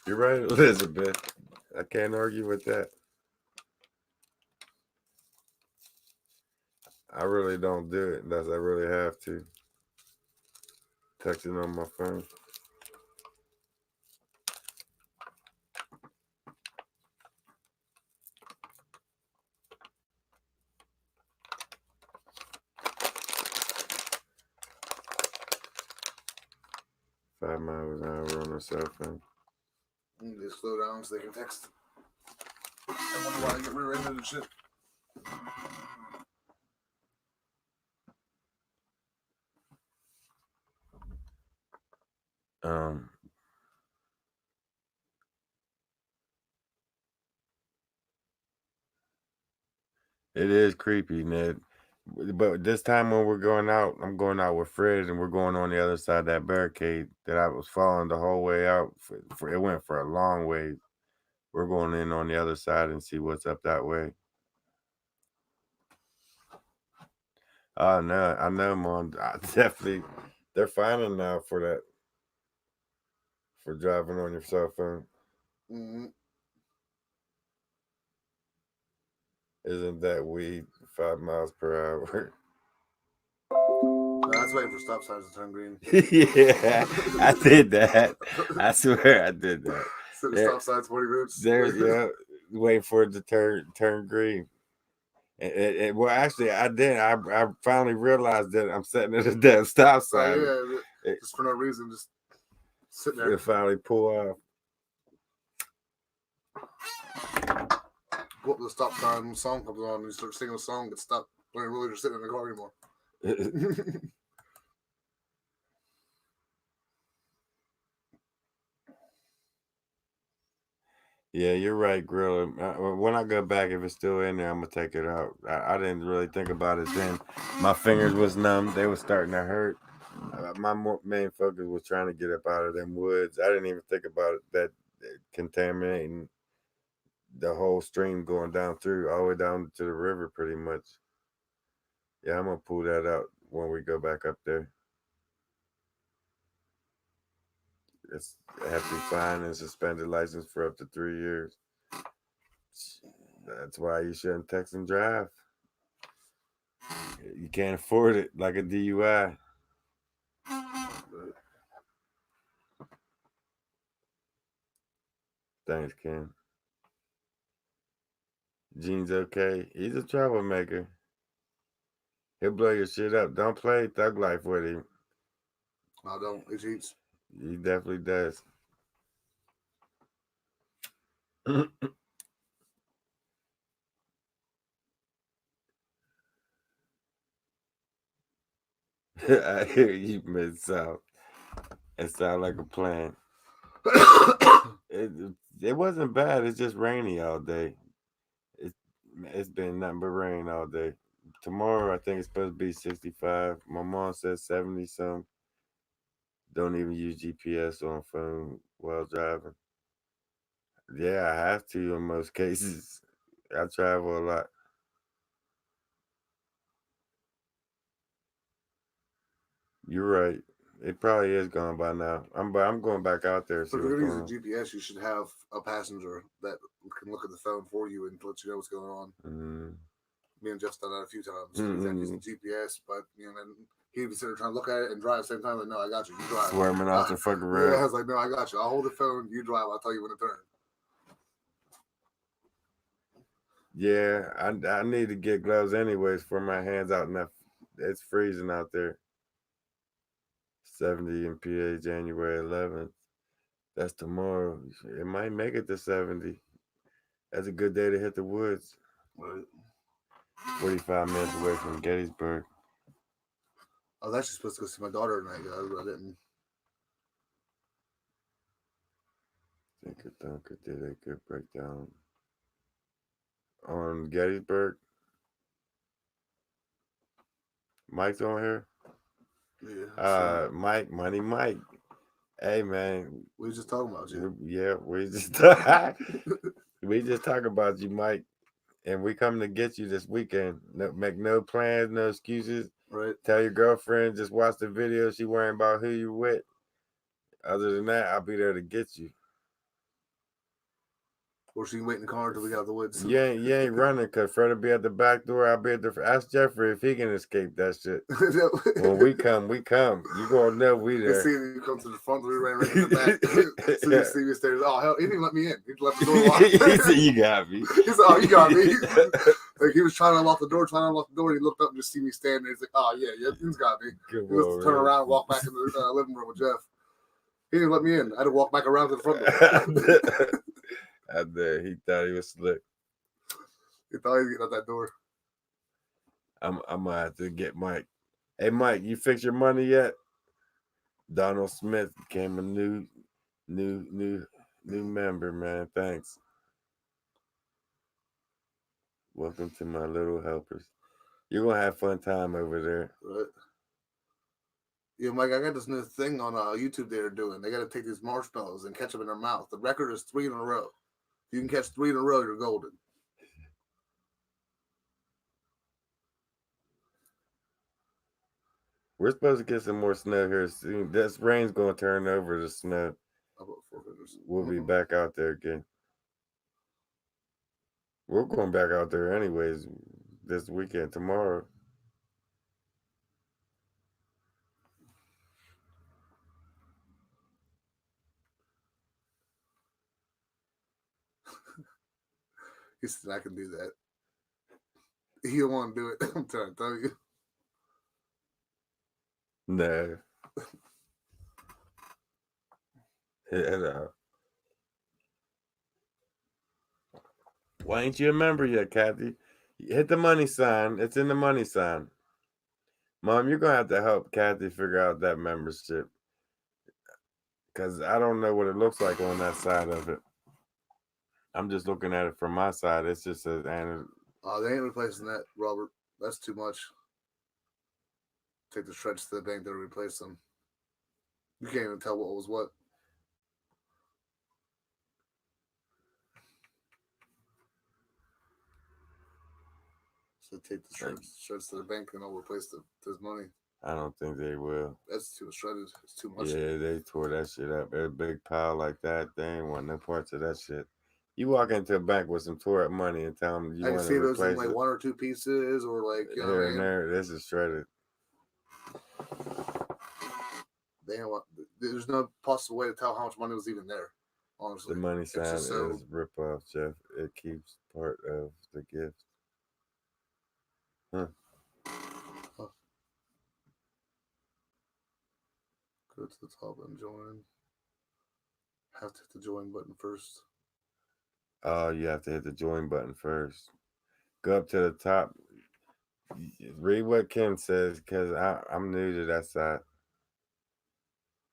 [SPEAKER 1] You're right, Elizabeth. I can't argue with that. I really don't do it unless I really have to. Texting on my phone. $5 miles an hour on a cell phone.
[SPEAKER 3] They slow down so they can text. I wonder why I get rear-ended and shit. It is creepy, Ned. But this time when we're going out, I'm going out with Fred, and we're going on the other side of that barricade that I was following the whole way out. It went for a long way. We're going in on the other side and see what's up that way. Oh no, I know, Mom. Definitely, they're fining now for that. For driving on your cell phone. Mm-hmm.
[SPEAKER 1] Isn't that weed 5 miles per hour?
[SPEAKER 3] That's waiting for stop signs to turn green.
[SPEAKER 1] Yeah, I did that. I swear I did that.
[SPEAKER 3] So the stop signs 40 minutes.
[SPEAKER 1] There's waiting for it to turn green. Well, actually, I did. I finally realized that I'm sitting at a dead stop sign.
[SPEAKER 3] Oh, yeah, just for no reason, just sitting there.
[SPEAKER 1] It finally pull off.
[SPEAKER 3] Go up to the stop sign, the song comes on, and you start singing a song, get stopped. Don't even really just sitting in the car anymore.
[SPEAKER 1] Yeah, you're right, Grill. When I go back, if it's still in there, I'm gonna take it out. I didn't really think about it then. My fingers was numb; they were starting to hurt. My main focus was trying to get up out of them woods. I didn't even think about that contaminating the whole stream going down through, all the way down to the river, pretty much. Yeah, I'm gonna pull that out when we go back up there. It's hefty fine and suspended license for up to 3 years. That's why you shouldn't text and drive. You can't afford it like a DUI. Thanks, Ken. Gene's okay. He's a troublemaker. He'll blow your shit up. Don't play Thug Life with him.
[SPEAKER 3] I don't. It cheats.
[SPEAKER 1] He definitely does. I hear you, Miss South. It sounds like a plan. It wasn't bad. It's just rainy all day. It's been nothing but rain all day. Tomorrow, I think it's supposed to be 65. My mom says 70 some. Don't even use GPS on phone while driving. Yeah, I have to in most cases. I travel a lot. You're right. It probably is gone by now. I'm going back out there.
[SPEAKER 3] So if you're going to use a GPS, you should have a passenger that can look at the phone for you and let you know what's going on.
[SPEAKER 1] Mm-hmm.
[SPEAKER 3] Me and Jeff's done that a few times. He's using GPS, but then he'd be sitting there trying to look at it and drive at the same time. Like, no, I got you. You drive.
[SPEAKER 1] Swerving off the fucking road.
[SPEAKER 3] Yeah, I was like, no, I got you. I'll hold the phone. You drive. I'll tell you when to turn.
[SPEAKER 1] Yeah, I need to get gloves anyways for my hands out enough. It's freezing out there. 70 in PA, January 11th. That's tomorrow. It might make it to 70. That's a good day to hit the woods.
[SPEAKER 3] Right.
[SPEAKER 1] 45 minutes away from Gettysburg.
[SPEAKER 3] I was actually supposed to go see my daughter tonight, guys, but I didn't.
[SPEAKER 1] Thinker Thunker did a good breakdown on Gettysburg. Mike's on here.
[SPEAKER 3] Yeah.
[SPEAKER 1] Mike, Money Mike. Hey man,
[SPEAKER 3] we just talking about you.
[SPEAKER 1] Yeah, we just talk about you, Mike, and we come to get you this weekend. Make no plans, no excuses.
[SPEAKER 3] Right.
[SPEAKER 1] Tell your girlfriend just watch the video. She worrying about who you with. Other than that, I'll be there to get you.
[SPEAKER 3] Or she can wait in the car until we get out of the woods.
[SPEAKER 1] You ain't running because Fred will be at the back door. I'll be at the. Ask Jeffrey if he can escape that shit. When we come. You gonna know we there.
[SPEAKER 3] See you come to the front, we ran right to the back. So you see me stairs. Oh hell, he didn't let me in. He left the door locked.
[SPEAKER 1] He said, "You got me."
[SPEAKER 3] He said, "Oh, you got me." Like he was trying to unlock the door, and he looked up and just see me standing there. He's like, "Oh yeah, he's got me."
[SPEAKER 1] Good
[SPEAKER 3] he was turn around and walk back in the living room with Jeff. He didn't let me in. I had to walk back around to the front door.
[SPEAKER 1] Out there, he thought he was slick.
[SPEAKER 3] He thought he was getting out that door.
[SPEAKER 1] I'm gonna have to get Mike. Hey, Mike, you fix your money yet? Donald Smith became a new member, man. Thanks. Welcome to my little helpers. You're gonna have fun time over there.
[SPEAKER 3] Right. Yeah, Mike, I got this new thing on YouTube they're doing. They got to take these marshmallows and catch them in their mouth. The record is 3 in a row. If you can catch 3 in a row, you're golden.
[SPEAKER 1] We're supposed to get some more snow here soon. This rain's gonna turn over to snow. We'll be back out there again. We're going back out there anyways this weekend, tomorrow.
[SPEAKER 3] He said, I can do that. He don't want to do it. I'm trying to tell you.
[SPEAKER 1] No. Yeah, why ain't you a member yet, Kathy? Hit the money sign. It's in the money sign. Mom, you're going to have to help Kathy figure out that membership. Because I don't know what it looks like on that side of it. I'm just looking at it from my side. It's just says Anna.
[SPEAKER 3] Oh, they ain't replacing that, Robert. That's too much. Take the shreds to the bank to replace them. You can't even tell what was what. So take the shreds to the bank and they'll replace this money.
[SPEAKER 1] I don't think they will.
[SPEAKER 3] That's too shredded. It's too much.
[SPEAKER 1] Yeah, they tore that shit up. Every big pile like that, they ain't want no parts of that shit. You walk into a bank with some tore up money and tell them you want to replace those in
[SPEAKER 3] like 1 or 2 pieces or like you know
[SPEAKER 1] here and there. This is shredded.
[SPEAKER 3] They don't want. There's no possible way to tell how much money was even there. Honestly,
[SPEAKER 1] the money sign is rip off, Jeff. It keeps part of the gift. Huh.
[SPEAKER 3] Go to the top and join. Have to hit the join button first.
[SPEAKER 1] Oh, you have to hit the join button first. Go up to the top. Read what Ken says, because I'm new to that side.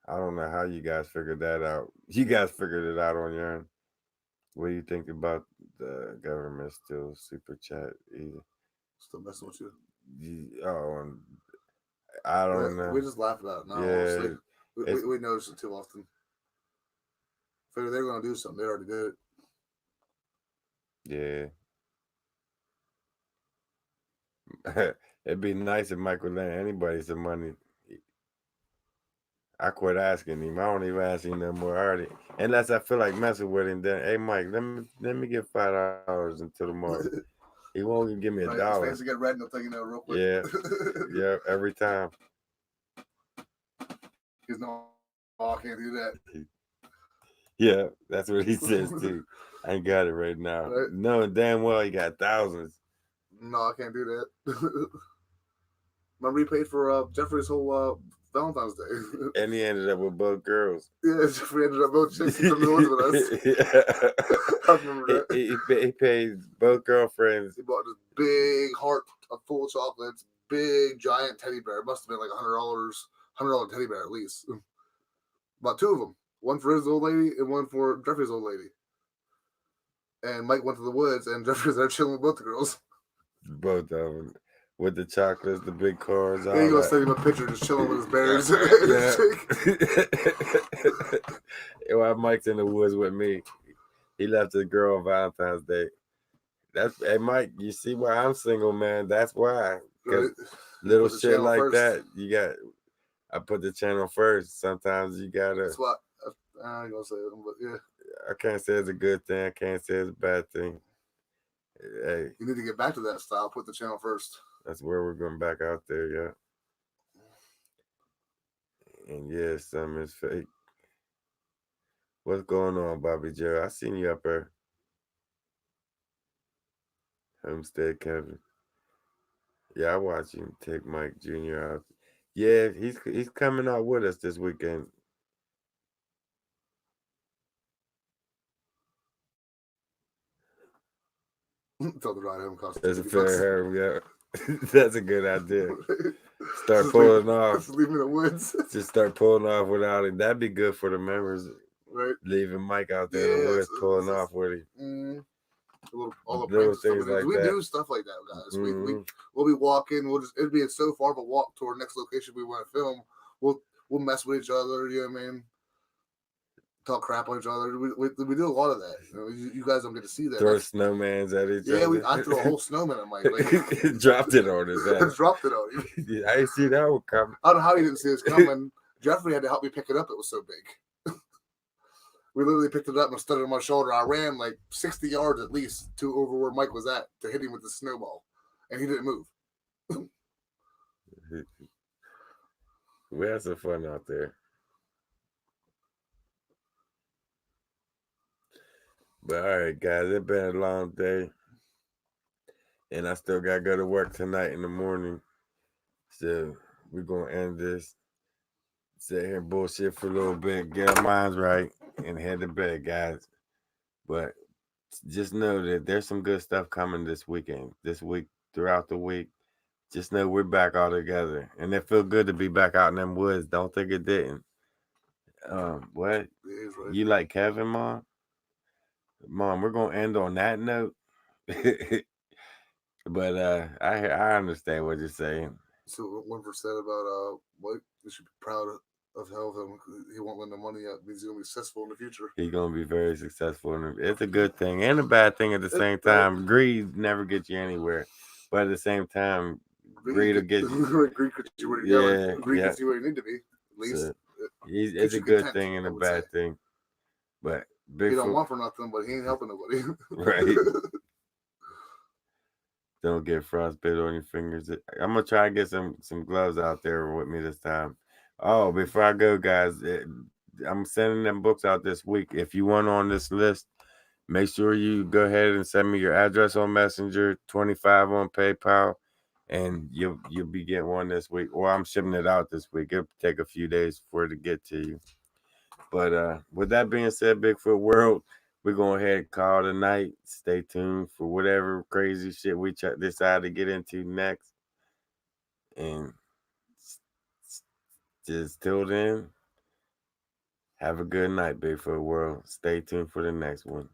[SPEAKER 1] I don't know how you guys figured that out. You guys figured it out on your own. What do you think about the government still super chat either?
[SPEAKER 3] Still messing with you.
[SPEAKER 1] I don't know.
[SPEAKER 3] We just laugh about it now. Yeah, honestly. We notice it too often. Figure they're going to do something. They already did it.
[SPEAKER 1] Yeah. It'd be nice if Mike would lend anybody some money. I quit asking him. I don't even ask him no more already. Unless I feel like messing with him, then hey Mike, let me get $5 until tomorrow. He won't even give me $1.
[SPEAKER 3] His face get red and he'll tell you no real quick.
[SPEAKER 1] Yeah. Yeah, every time.
[SPEAKER 3] He's no, I can't do that.
[SPEAKER 1] Yeah, that's what he says too. I ain't got it right now. Right? Knowing damn well he got thousands.
[SPEAKER 3] No, I can't do that. Remember he paid for Jeffrey's whole Valentine's Day.
[SPEAKER 1] And he ended up with both girls.
[SPEAKER 3] Yeah, Jeffrey ended up both chasing from the woods with us. I remember that.
[SPEAKER 1] He paid both girlfriends.
[SPEAKER 3] He bought this big heart full of chocolates, big giant teddy bear. It must have been like $100 teddy bear at least. About 2 of them. One for his old lady and one for Jeffrey's old lady. And Mike went to the woods and Jeffrey was there chilling with both the girls.
[SPEAKER 1] Both of them. With the chocolates, the big cars.
[SPEAKER 3] Yeah, you gonna send him a picture just chilling with his bears.
[SPEAKER 1] Yeah. While Mike's in the woods with me, he left his girl on Valentine's Day. Hey Mike, you see why I'm single, man? That's why. Because little shit like first. That, I put the channel first. Sometimes you gotta.
[SPEAKER 3] That's what I ain't gonna say it, but yeah.
[SPEAKER 1] I can't say it's a good thing. I can't say it's a bad thing. Hey,
[SPEAKER 3] you need to get back to that style. Put the channel first.
[SPEAKER 1] That's where we're going back out there, yeah. And yeah, some is fake. What's going on, Bobby Joe? I seen you up there. Homestead Kevin. Yeah, I watch him take Mike Jr. out. Yeah, he's coming out with us this weekend.
[SPEAKER 3] Tell the ride home cost.
[SPEAKER 1] That's a fair hair, yeah. That's a good idea. Start pulling off.
[SPEAKER 3] Just leave him in the woods.
[SPEAKER 1] Just start pulling off without him. That'd be good for the members.
[SPEAKER 3] Right.
[SPEAKER 1] Leaving Mike out there in the woods, pulling off with him.
[SPEAKER 3] All the little things like we do stuff like that, guys. We'll be walking. It'd be so far of a walk to our next location we want to film. We'll mess with each other. You know what I mean? Talk crap on each other. We do a lot of that. You guys don't get to see that.
[SPEAKER 1] Throw snowmans at each other.
[SPEAKER 3] Yeah, I threw a whole snowman at Mike.
[SPEAKER 1] Dropped it on his ass.
[SPEAKER 3] Dropped it on him.
[SPEAKER 1] Yeah, I didn't see that one coming.
[SPEAKER 3] I don't know how he didn't see this coming. Jeffrey had to help me pick it up. It was so big. We literally picked it up and stood it on my shoulder. I ran like 60 yards at least to over where Mike was at to hit him with the snowball, and he didn't move.
[SPEAKER 1] We had some fun out there. But all right, guys, it's been a long day. And I still got to go to work tonight in the morning. So we're going to end this. Sit here and bullshit for a little bit, get our minds right, and head to bed, guys. But just know that there's some good stuff coming this weekend, this week, throughout the week. Just know we're back all together. And it feel good to be back out in them woods. Don't think it didn't. What?
[SPEAKER 3] Right.
[SPEAKER 1] You like Kevin, Mom? Mom, we're going to end on that note. But I understand what you're saying.
[SPEAKER 3] So 1% about what we should be proud of him. He won't lend the money out. Means he's gonna be successful in the future.
[SPEAKER 1] He's gonna be very successful, and it's a good thing and a bad thing at the same time. Greed never gets you anywhere, but at the same time, greed will get you.
[SPEAKER 3] Greed gets you where gets you where you need to be. At least
[SPEAKER 1] so, it's a good thing and a bad thing. But
[SPEAKER 3] he don't want for nothing, but he ain't helping nobody.
[SPEAKER 1] Right. Don't get frostbite on your fingers. I'm gonna try to get some gloves out there with me this time. Oh, before I go, guys, I'm sending them books out this week. If you want on this list, make sure you go ahead and send me your address on Messenger, 25 on PayPal, and you'll be getting one this week. Or I'm shipping it out this week. It'll take a few days for it to get to you. But with that being said, Bigfoot World, we're going to go ahead and call it a night. Stay tuned for whatever crazy shit we decide to get into next. And just till then, have a good night, Bigfoot World. Stay tuned for the next one.